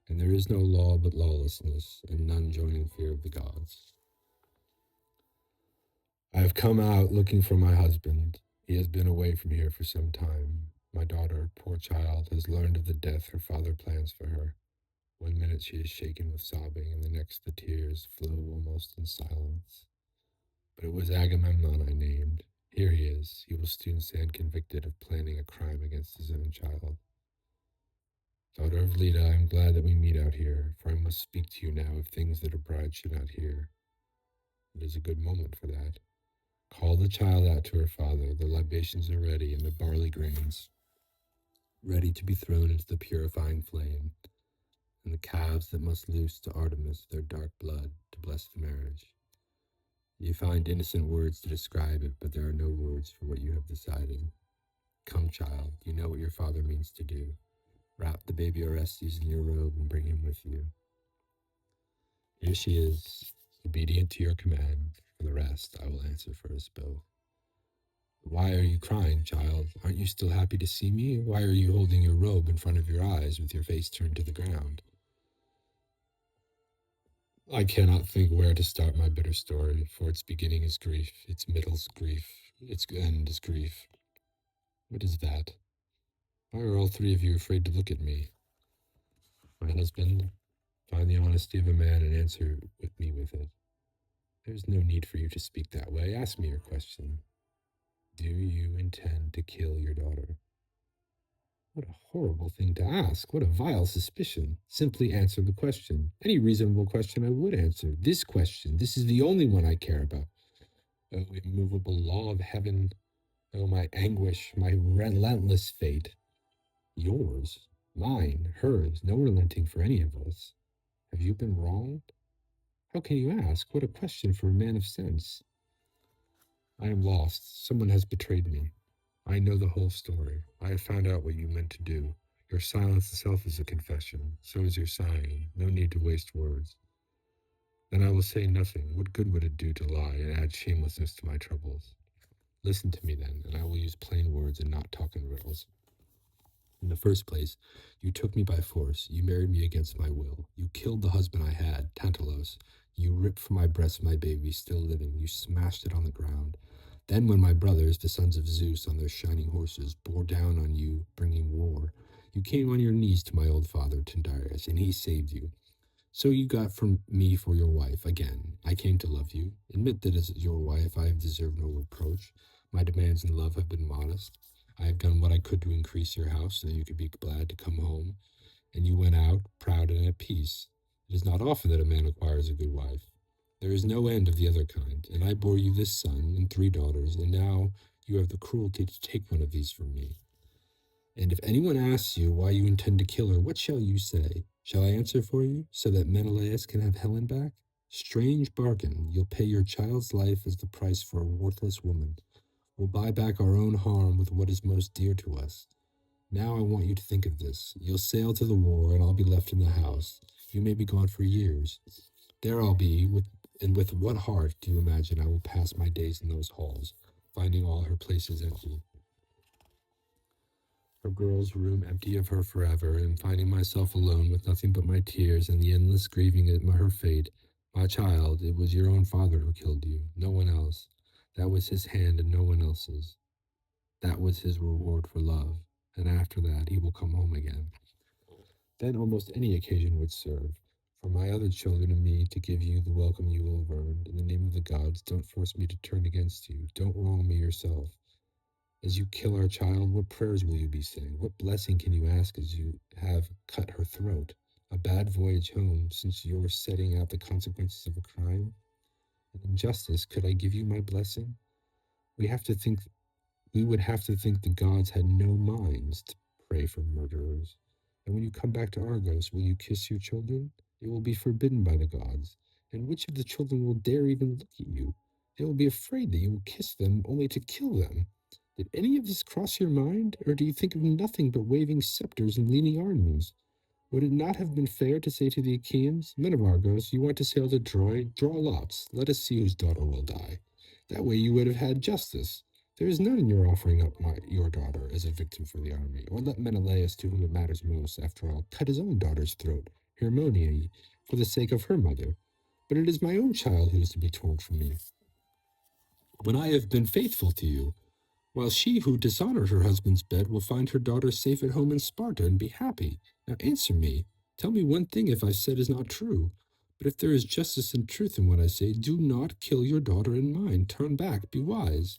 and there is no law but lawlessness, and none join in fear of the gods? I have come out looking for my husband. He has been away from here for some time. My daughter, poor child, has learned of the death her father plans for her. One minute she is shaken with sobbing, and the next the tears flow almost in silence. But it was Agamemnon I named. Here he is. He will soon stand convicted of planning a crime against his own child. Daughter of Leda, I am glad that we meet out here, for I must speak to you now of things that a bride should not hear. It is a good moment for that. Call the child out to her father. The libations are ready, and the barley grains ready to be thrown into the purifying flame, and the calves that must loose to Artemis their dark blood to bless the marriage. You find innocent words to describe it, but there are no words for what you have decided. Come, child, you know what your father means to do. Wrap the baby Orestes in your robe and bring him with you. Here she is, obedient to your command. For the rest, I will answer for us both. Why are you crying, child? Aren't you still happy to see me? Why are you holding your robe in front of your eyes with your face turned to the ground? I cannot think where to start my bitter story, for its beginning is grief, its middle is grief, its end is grief. What is that? Why are all three of you afraid to look at me? My husband, find the honesty of a man and answer with me with it. There's no need for you to speak that way. Ask me your question. Do you intend to kill your daughter? What a horrible thing to ask. What a vile suspicion. Simply answer the question. Any reasonable question I would answer. This question. This is the only one I care about. Oh, immovable law of heaven. Oh, my anguish, my relentless fate. Yours, mine, hers, no relenting for any of us. Have you been wronged? How can you ask? What a question for a man of sense. I am lost. Someone has betrayed me. I know the whole story. I have found out what you meant to do. Your silence itself is a confession. So is your sighing. No need to waste words. Then I will say nothing. What good would it do to lie and add shamelessness to my troubles? Listen to me then, and I will use plain words and not talk in riddles. In the first place, you took me by force. You married me against my will. You killed the husband I had, Tantalos. You ripped from my breast my baby, still living. You smashed it on the ground. Then when my brothers, the sons of Zeus, on their shining horses, bore down on you, bringing war, you came on your knees to my old father, Tyndareus, and he saved you. So you got from me for your wife. Again, I came to love you. Admit that as your wife I have deserved no reproach. My demands in love have been modest. I have done what I could to increase your house so that you could be glad to come home. And you went out, proud and at peace. It is not often that a man acquires a good wife. There is no end of the other kind, and I bore you this son and 3 daughters, and now you have the cruelty to take one of these from me. And if anyone asks you why you intend to kill her, what shall you say? Shall I answer for you, so that Menelaus can have Helen back? Strange bargain. You'll pay your child's life as the price for a worthless woman. We'll buy back our own harm with what is most dear to us. Now I want you to think of this. You'll sail to the war, and I'll be left in the house. You may be gone for years. There I'll be, and with what heart do you imagine I will pass my days in those halls, finding all her places empty? Her girl's room empty of her forever, and finding myself alone with nothing but my tears and the endless grieving at her fate. My child, it was your own father who killed you, no one else. That was his hand and no one else's. That was his reward for love, and after that he will come home again. Then almost any occasion would serve. For my other children and me to give you the welcome you will have earned. In the name of the gods, don't force me to turn against you. Don't wrong me yourself. As you kill our child, what prayers will you be saying? What blessing can you ask as you have cut her throat? A bad voyage home, since you're setting out the consequences of a crime? An injustice, could I give you my blessing? We would have to think the gods had no minds to pray for murderers. And when you come back to Argos, will you kiss your children? It will be forbidden by the gods. And which of the children will dare even look at you? They will be afraid that you will kiss them only to kill them. Did any of this cross your mind, or do you think of nothing but waving scepters and leading armies? Would it not have been fair to say to the Achaeans, Men of Argos, you want to sail to Troy? Draw lots. Let us see whose daughter will die. That way you would have had justice. There is none in your offering up your daughter as a victim for the army, or let Menelaus, to whom it matters most, after all, cut his own daughter's throat, Hermione, for the sake of her mother. But it is my own child who is to be torn from me, when I have been faithful to you, while she who dishonored her husband's bed will find her daughter safe at home in Sparta and be happy. Now answer me. Tell me one thing if I said is not true. But if there is justice and truth in what I say, do not kill your daughter and mine. Turn back, be wise.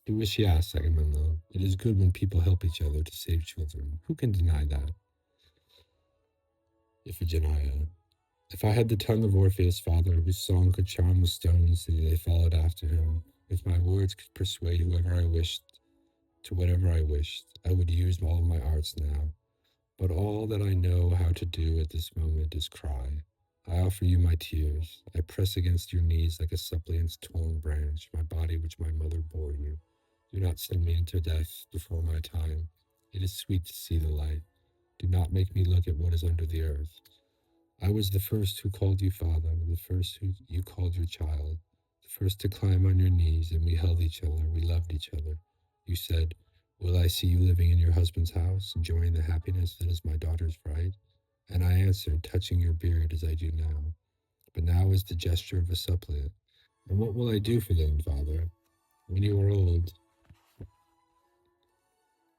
Do as she asks, Agamemnon. It is good when people help each other to save children. Who can deny that? Iphigenia. If I had the tongue of Orpheus' father, whose song could charm the stones so that they followed after him, if my words could persuade whoever I wished to whatever I wished, I would use all my arts now. But all that I know how to do at this moment is cry. I offer you my tears. I press against your knees like a suppliant's torn branch, my body which my mother bore you. Do not send me into death before my time. It is sweet to see the light. Do not make me look at what is under the earth. I was the first who called you father, the first who you called your child, the first to climb on your knees, and we held each other, we loved each other. You said, will I see you living in your husband's house, enjoying the happiness that is my daughter's right? And I answered, touching your beard as I do now. But now is the gesture of a suppliant. And what will I do for them, father? When you are old,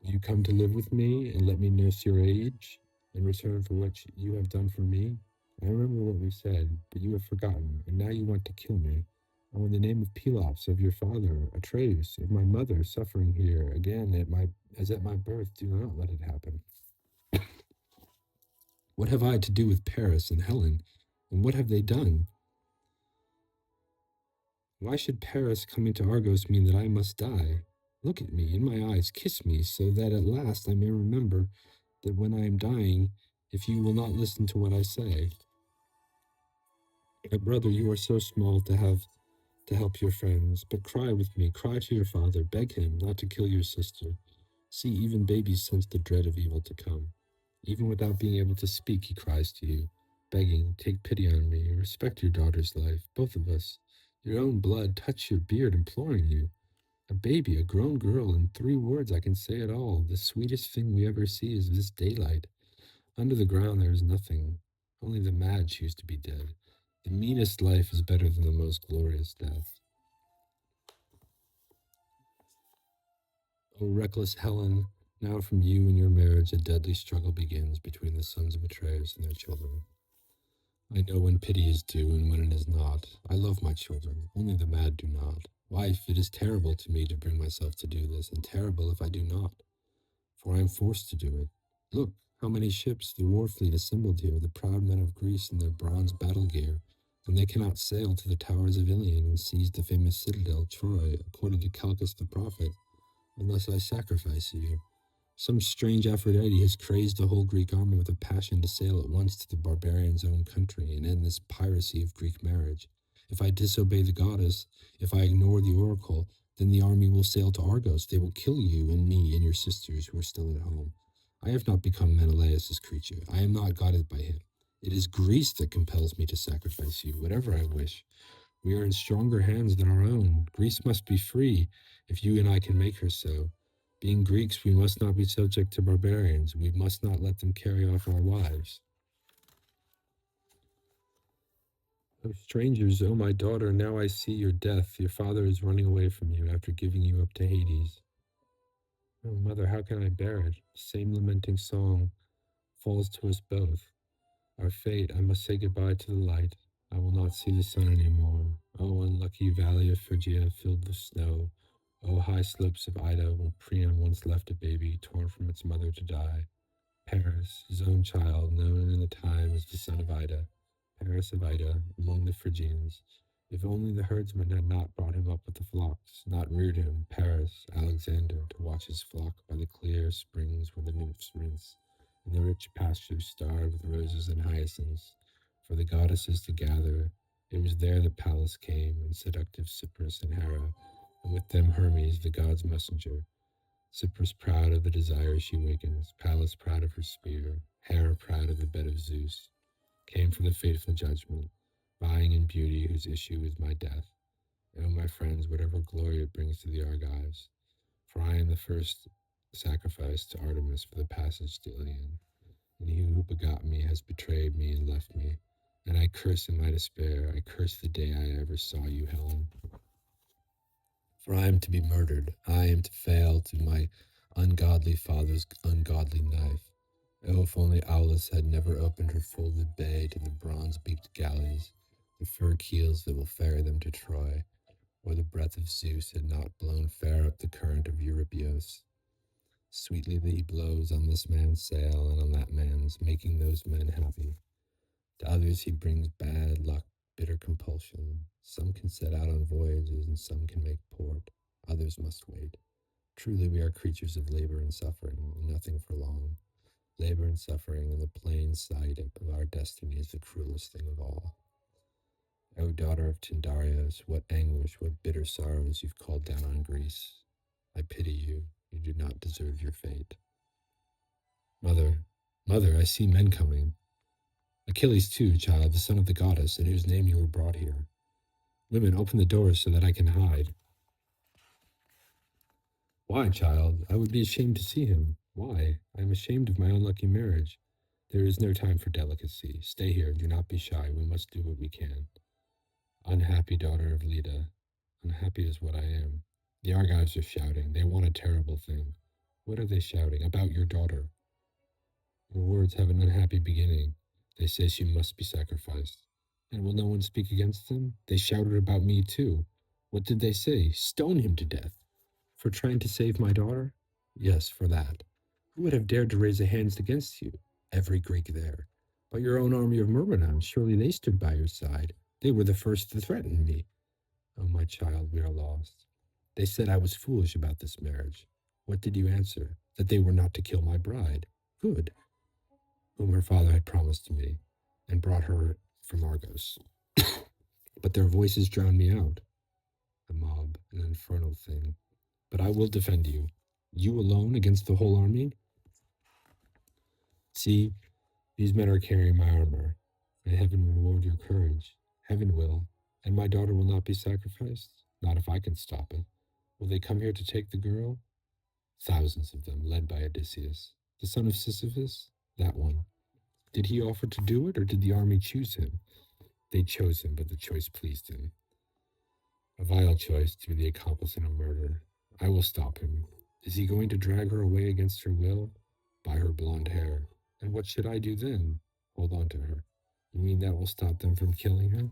will you come to live with me and let me nurse your age in return for what you have done for me? I remember what we said, but you have forgotten, and now you want to kill me. Oh, in the name of Pelops, of your father, Atreus, of my mother, suffering here again as at my birth, do not let it happen. What have I to do with Paris and Helen, and what have they done? Why should Paris coming to Argos mean that I must die? Look at me, in my eyes, kiss me, so that at last I may remember that when I am dying, if you will not listen to what I say. My brother, you are so small to help your friends, but cry with me, cry to your father, beg him not to kill your sister. See, even babies sense the dread of evil to come. Even without being able to speak, he cries to you, begging, take pity on me, respect your daughter's life, both of us. Your own blood, touch your beard, imploring you. A baby, a grown girl, in 3 words I can say it all. The sweetest thing we ever see is this daylight. Under the ground there is nothing. Only the mad choose to be dead. The meanest life is better than the most glorious death. O reckless Helen, now from you and your marriage a deadly struggle begins between the sons of Atreus and their children. I know when pity is due and when it is not. I love my children, only the mad do not. Wife, it is terrible to me to bring myself to do this, and terrible if I do not, for I am forced to do it. Look, how many ships, the war fleet assembled here, the proud men of Greece in their bronze battle gear, and they cannot sail to the towers of Ilion and seize the famous citadel, Troy, according to Calchas the prophet, unless I sacrifice you. Some strange Aphrodite has crazed the whole Greek army with a passion to sail at once to the barbarians' own country and end this piracy of Greek marriage. If I disobey the goddess, if I ignore the oracle, then the army will sail to Argos. They will kill you and me and your sisters who are still at home. I have not become Menelaus' creature. I am not guided by him. It is Greece that compels me to sacrifice you, whatever I wish. We are in stronger hands than our own. Greece must be free, if you and I can make her so. Being Greeks, we must not be subject to barbarians. We must not let them carry off our wives. O strangers, O my daughter, now I see your death. Your father is running away from you after giving you up to Hades. Oh, mother, how can I bear it? The same lamenting song falls to us both. Our fate, I must say goodbye to the light. I will not see the sun any more. O unlucky valley of Phrygia filled with snow. O high slopes of Ida, where Priam once left a baby torn from its mother to die. Paris, his own child, known in the time as the son of Ida. Paris of Ida, among the Phrygians. If only the herdsman had not brought him up with the flocks, not reared him, Paris, Alexander, to watch his flock by the clear springs where the nymphs rinse, and the rich pastures starred with roses and hyacinths, for the goddesses to gather. It was there that Pallas came, and seductive Cypris and Hera, and with them Hermes, the god's messenger. Cypris proud of the desire she wakens, Pallas proud of her spear, Hera proud of the bed of Zeus, came for the fateful judgment, vying in beauty whose issue is my death. O my friends, whatever glory it brings to the Argives, for I am the first sacrifice to Artemis for the passage to Ilion, and he who begot me has betrayed me and left me, and I curse in my despair, I curse the day I ever saw you, Helen. For I am to be murdered, I am to fail to my ungodly father's ungodly knife. Oh, if only Aulis had never opened her folded bay to the bronze-beaked galleys, the fur keels that will ferry them to Troy, or the breath of Zeus had not blown fair up the current of Euripides. Sweetly that he blows on this man's sail and on that man's, making those men happy. To others he brings bad luck, bitter compulsion. Some can set out on voyages, and some can make port. Others must wait. Truly we are creatures of labor and suffering, and nothing for long. Labor and suffering, and the plain sight of our destiny is the cruelest thing of all. O daughter of Tyndareus, what anguish, what bitter sorrows you've called down on Greece. I pity you. You do not deserve your fate. Mother, Mother, I see men coming. Achilles too, child, the son of the goddess, in whose name you were brought here. Women, open the doors so that I can hide. Why, child? I would be ashamed to see him. Why? I am ashamed of my unlucky marriage. There is no time for delicacy. Stay here. Do not be shy. We must do what we can. Unhappy daughter of Leda. Unhappy is what I am. The Argives are shouting. They want a terrible thing. What are they shouting? About your daughter. Your words have an unhappy beginning. They say she must be sacrificed. And will no one speak against them? They shouted about me too. What did they say? Stone him to death. For trying to save my daughter? Yes, for that. Who would have dared to raise their hands against you? Every Greek there. But your own army of Myrmidons, surely they stood by your side. They were the first to threaten me. Oh, my child, we are lost. They said I was foolish about this marriage. What did you answer? That they were not to kill my bride. Good. Whom her father had promised to me, and brought her from Argos. But their voices drowned me out. The mob, an infernal thing. But I will defend you. You alone against the whole army? See, these men are carrying my armor. May heaven reward your courage. Heaven will. And my daughter will not be sacrificed? Not if I can stop it. Will they come here to take the girl? Thousands of them, led by Odysseus. The son of Sisyphus? That one. Did he offer to do it, or did the army choose him? They chose him, but the choice pleased him. A vile choice to be the accomplice in a murder. I will stop him. Is he going to drag her away against her will? By her blonde hair. And what should I do then? Hold on to her. You mean that will stop them from killing her?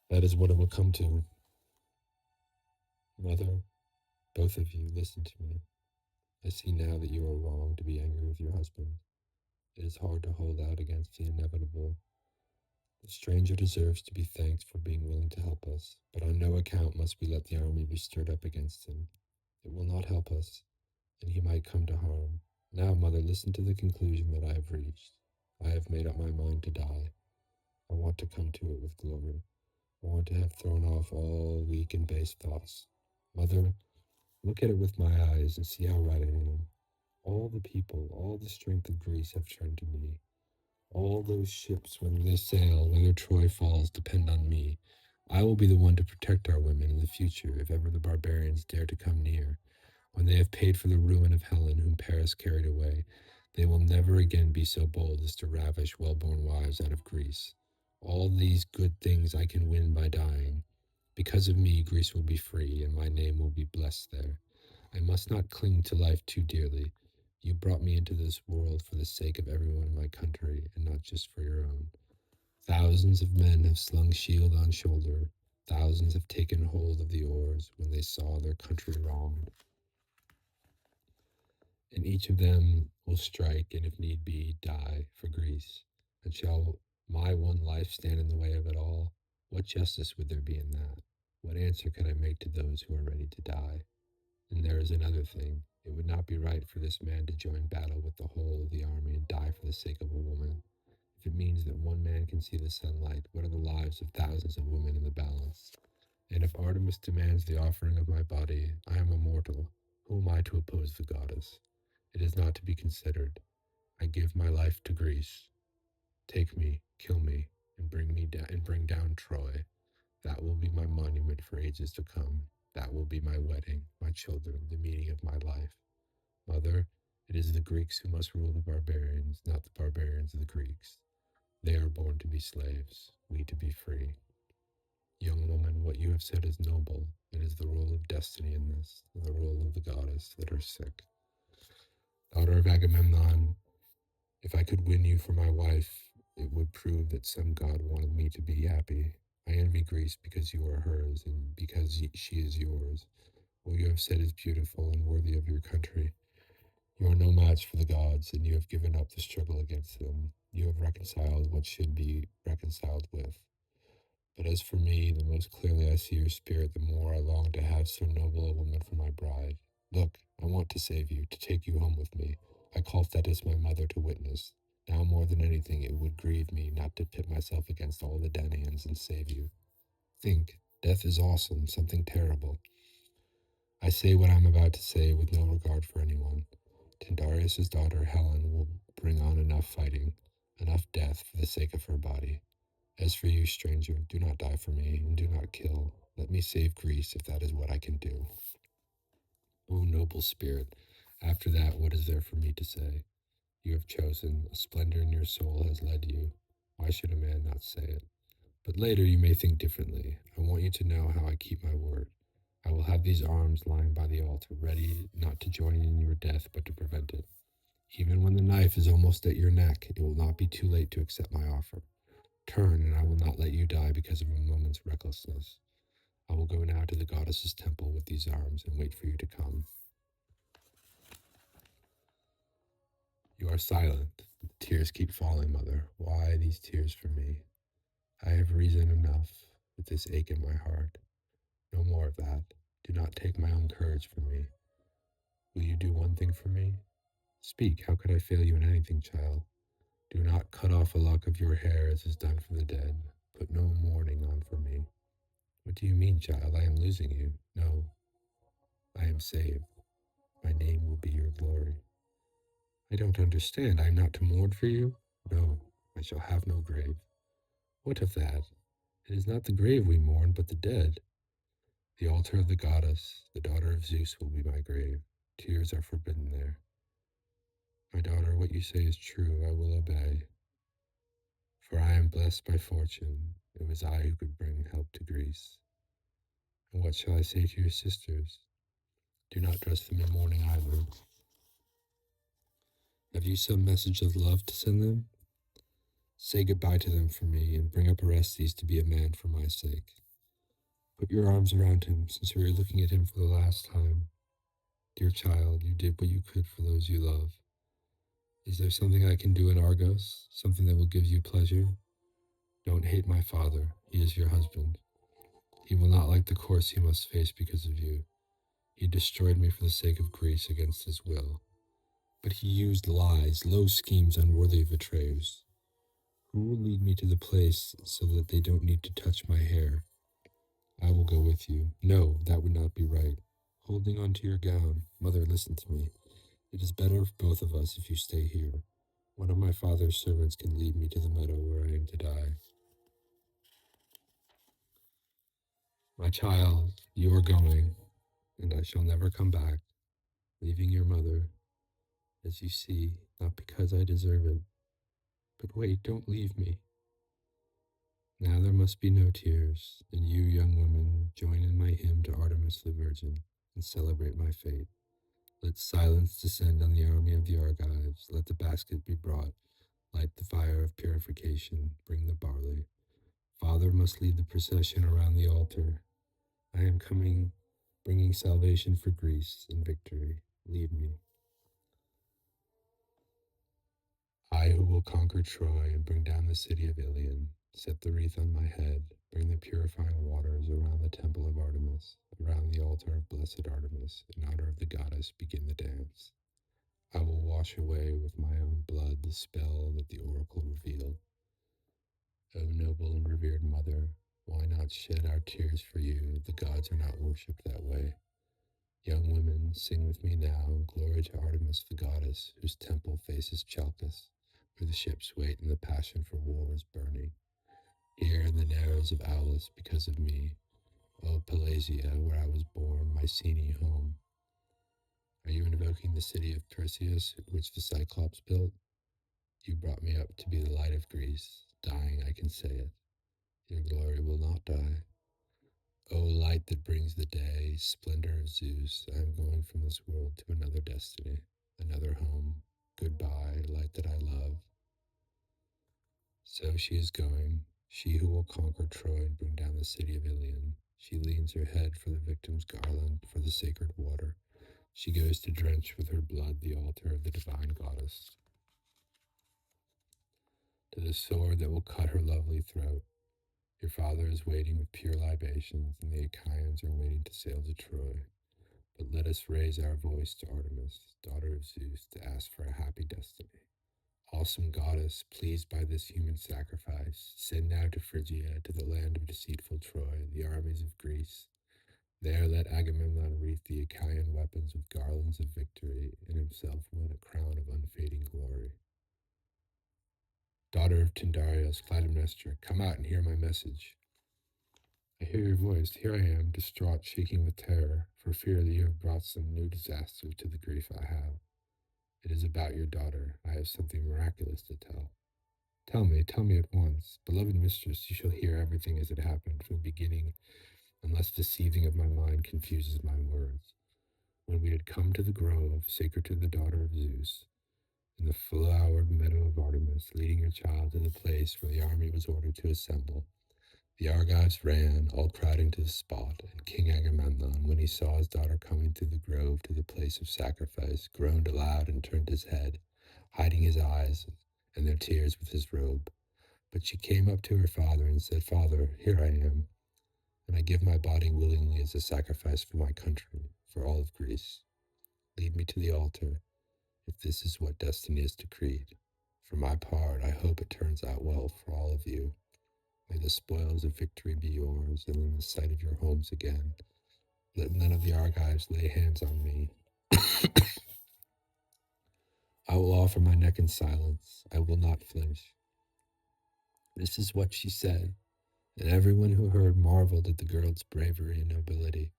That is what it will come to. Mother, both of you, listen to me. I see now that you are wrong to be angry with your husband. It is hard to hold out against the inevitable. The stranger deserves to be thanked for being willing to help us, but on no account must we let the army be stirred up against him. It will not help us, and he might come to harm. Now, mother, listen to the conclusion that I have reached. I have made up my mind to die. I want to come to it with glory. I want to have thrown off all weak and base thoughts. Mother, look at it with my eyes and see how right I am. All the people, all the strength of Greece have turned to me. All those ships, whether they sail, whether Troy falls, depend on me. I will be the one to protect our women in the future if ever the barbarians dare to come near. When they have paid for the ruin of Helen, whom Paris carried away, they will never again be so bold as to ravish well-born wives out of Greece. All these good things I can win by dying. Because of me, Greece will be free, and my name will be blessed there. I must not cling to life too dearly. You brought me into this world for the sake of everyone in my country, and not just for your own. Thousands of men have slung shield on shoulder. Thousands have taken hold of the oars when they saw their country wronged. And each of them will strike, and if need be, die for Greece. And shall my one life stand in the way of it all? What justice would there be in that? What answer could I make to those who are ready to die? And there is another thing. It would not be right for this man to join battle with the whole of the army and die for the sake of a woman. If it means that one man can see the sunlight, what are the lives of thousands of women in the balance? And if Artemis demands the offering of my body, I am a mortal. Who am I to oppose the goddess? It is not to be considered. I give my life to Greece. Take me, kill me, and bring down Troy. That will be my monument for ages to come. That will be my wedding, my children, the meaning of my life. Mother, it is the Greeks who must rule the barbarians, not the barbarians the Greeks. They are born to be slaves, we to be free. Young woman, what you have said is noble. It is the role of destiny in this, and the role of the goddess that are sick. Daughter of Agamemnon, if I could win you for my wife, it would prove that some god wanted me to be happy. I envy Greece because you are hers, and because she is yours. What you have said is beautiful and worthy of your country. You are no match for the gods, and you have given up the struggle against them. You have reconciled what should be reconciled with. But as for me, the most clearly I see your spirit, the more I long to have so noble a woman for my bride. Look, I want to save you, to take you home with me. I call Thetis my mother to witness. Now more than anything, it would grieve me not to pit myself against all the Danaans and save you. Think, death is awesome, something terrible. I say what I'm about to say with no regard for anyone. Tyndareus' daughter Helen will bring on enough fighting, enough death for the sake of her body. As for you, stranger, do not die for me, and do not kill. Let me save Greece, if that is what I can do. O noble spirit, after that, what is there for me to say? You have chosen, a splendor in your soul has led you. Why should a man not say it? But later you may think differently. I want you to know how I keep my word. I will have these arms lying by the altar, ready not to join in your death, but to prevent it. Even when the knife is almost at your neck, it will not be too late to accept my offer. Turn, and I will not let you die because of a moment's recklessness. I will go now to the goddess's temple with these arms and wait for you to come. You are silent. The tears keep falling, mother. Why these tears for me? I have reason enough with this ache in my heart. No more of that. Do not take my own courage from me. Will you do one thing for me? Speak, how could I fail you in anything, child? Do not cut off a lock of your hair as is done for the dead. Put no mourning on for me. What do you mean, child? I am losing you. No, I am saved. My name will be your glory. I don't understand. I am not to mourn for you? No, I shall have no grave. What of that? It is not the grave we mourn, but the dead. The altar of the goddess, the daughter of Zeus, will be my grave. Tears are forbidden there. My daughter, what you say is true. I will obey. For I am blessed by fortune. It was I who could bring help to Greece. And what shall I say to your sisters? Do not dress them in mourning either. Have you some message of love to send them? Say goodbye to them for me, and bring up Orestes to be a man for my sake. Put your arms around him, since we are looking at him for the last time. Dear child, you did what you could for those you love. Is there something I can do in Argos? Something that will give you pleasure? Don't hate my father. He is your husband. He will not like the course he must face because of you. He destroyed me for the sake of Greece against his will. But he used lies, low schemes unworthy of betrayers. Who will lead me to the place so that they don't need to touch my hair? I will go with you. No, that would not be right. Holding on to your gown. Mother, listen to me. It is better for both of us if you stay here. One of my father's servants can lead me to the meadow where I am to die. My child, you are going, and I shall never come back, leaving your mother, as you see, not because I deserve it. But wait, don't leave me. Now there must be no tears, and you, young women, join in my hymn to Artemis the Virgin, and celebrate my fate. Let silence descend on the army of the Argives, let the basket be brought, light the fire of purification, bring the barley. Father must lead the procession around the altar. I am coming, bringing salvation for Greece in victory. Lead me. I who will conquer Troy and bring down the city of Ilion, set the wreath on my head, bring the purifying waters around the temple of Artemis, around the altar of blessed Artemis, in honor of the goddess, begin the dance. I will wash away with my own blood the spell that the oracle revealed. O noble and revered mother, why not shed our tears for you? The gods are not worshipped that way. Young women, sing with me now, glory to Artemis the goddess, whose temple faces Chalcus, where the ships wait and the passion for war is burning. Here in the narrows of Aulis, because of me, O Pelasgia, where I was born, my Mycenae home. Are you invoking the city of Perseus, which the Cyclops built? You brought me up to be the light of Greece. Dying, I can say it. Your glory will not die. O light that brings the day, splendor of Zeus, I am going from this world to another destiny, another home. Goodbye, light that I love. So she is going, she who will conquer Troy and bring down the city of Ilion. She leans her head for the victim's garland, for the sacred water. She goes to drench with her blood the altar of the divine goddess. To the sword that will cut her lovely throat. Your father is waiting with pure libations, and the Achaeans are waiting to sail to Troy. But let us raise our voice to Artemis, daughter of Zeus, to ask for a happy destiny. Awesome goddess, pleased by this human sacrifice, send now to Phrygia, to the land of deceitful Troy, the armies of Greece. There let Agamemnon wreath the Achaean weapons with garlands of victory, and himself win a crown of unfading glory. Daughter of Tyndareus, Clytemnestra, come out and hear my message. I hear your voice. Here I am, distraught, shaking with terror, for fear that you have brought some new disaster to the grief I have. It is about your daughter. I have something miraculous to tell. Tell me at once. Beloved mistress, you shall hear everything as it happened from the beginning, unless the seething of my mind confuses my words. When we had come to the grove, sacred to the daughter of Zeus, in the flowered meadow of Artemis, leading your child to the place where the army was ordered to assemble, the Argives ran, all crowding to the spot, and King Agamemnon, when he saw his daughter coming through the grove to the place of sacrifice, groaned aloud and turned his head, hiding his eyes and their tears with his robe. But she came up to her father and said, Father, here I am, and I give my body willingly as a sacrifice for my country, for all of Greece. Lead me to the altar, if this is what destiny has decreed. For my part, I hope it turns out well for all of you. May the spoils of victory be yours, and in the sight of your homes again. Let none of the Argives lay hands on me. I will offer my neck in silence. I will not flinch. This is what she said, and everyone who heard marveled at the girl's bravery and nobility.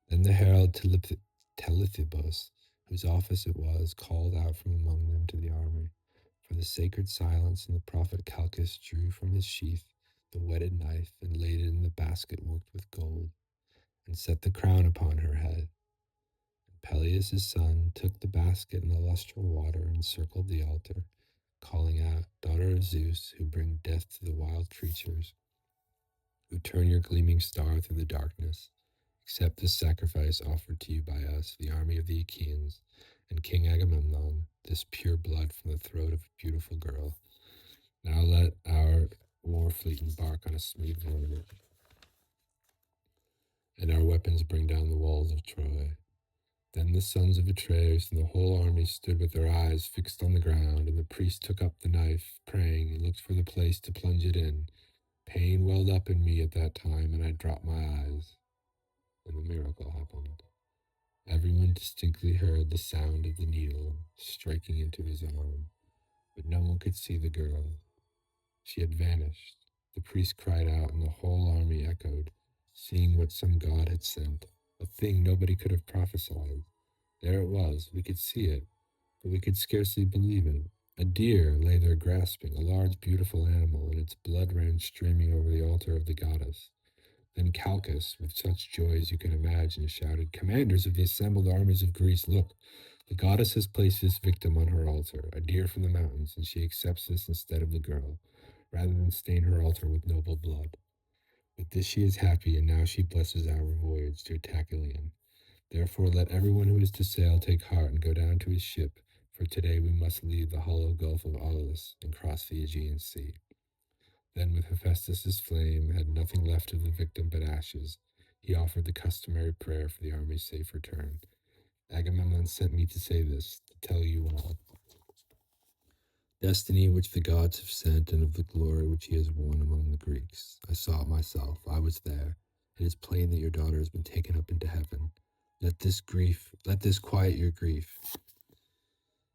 Then the herald Telethibus, whose office it was, called out from among them to the army. For the sacred silence, and the prophet Calchas drew from his sheath the whetted knife and laid it in the basket worked with gold, and set the crown upon her head. And Peleus' son took the basket and the lustral water and circled the altar, calling out, Daughter of Zeus, who bring death to the wild creatures, who turn your gleaming star through the darkness, accept this sacrifice offered to you by us, the army of the Achaeans, and King Agamemnon, this pure blood from the throat of a beautiful girl. Now let our war fleet embark on a smooth voyage, and our weapons bring down the walls of Troy. Then the sons of Atreus and the whole army stood with their eyes fixed on the ground, and the priest took up the knife, praying, and looked for the place to plunge it in. Pain welled up in me at that time, and I dropped my eyes, and the miracle happened. Everyone distinctly heard the sound of the needle striking into his arm, but no one could see the girl. She had vanished. The priest cried out, and the whole army echoed, seeing what some god had sent, a thing nobody could have prophesied. There it was. We could see it, but we could scarcely believe it. A deer lay there grasping, a large, beautiful animal, and its blood ran streaming over the altar of the goddess. Then Calchas, with such joy as you can imagine, shouted, Commanders of the assembled armies of Greece, look! The goddess has placed this victim on her altar, a deer from the mountains, and she accepts this instead of the girl, rather than stain her altar with noble blood. With this she is happy, and now she blesses our voyage to attack Ilion. Therefore let everyone who is to sail take heart and go down to his ship, for today we must leave the hollow gulf of Aulis and cross the Aegean Sea. Then, with Hephaestus' flame had nothing left of the victim but ashes, he offered the customary prayer for the army's safe return. Agamemnon sent me to say this, to tell you all. Destiny which the gods have sent, and of the glory which he has won among the Greeks. I saw it myself. I was there. It is plain that your daughter has been taken up into heaven. Let this quiet your grief,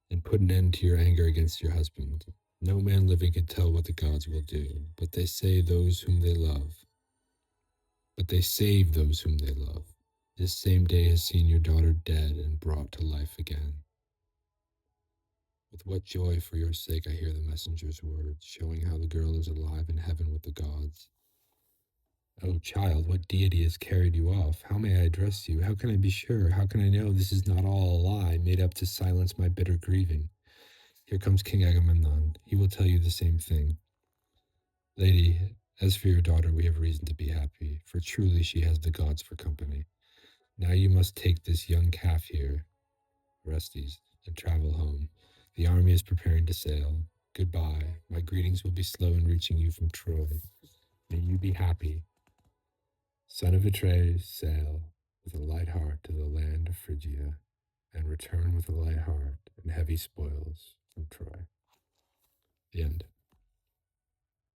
and put an end to your anger against your husband. No man living can tell what the gods will do, but they save those whom they love. This same day has seen your daughter dead and brought to life again. With what joy for your sake I hear the messenger's words, showing how the girl is alive in heaven with the gods. Oh, child, what deity has carried you off? How may I address you? How can I be sure? How can I know this is not all a lie made up to silence my bitter grieving? Here comes King Agamemnon. He will tell you the same thing. Lady, as for your daughter, we have reason to be happy, for truly she has the gods for company. Now you must take this young calf here, Orestes, and travel home. The army is preparing to sail. Goodbye. My greetings will be slow in reaching you from Troy. May you be happy. Son of Atreus, sail with a light heart to the land of Phrygia, and return with a light heart and heavy spoils from Troy. The end.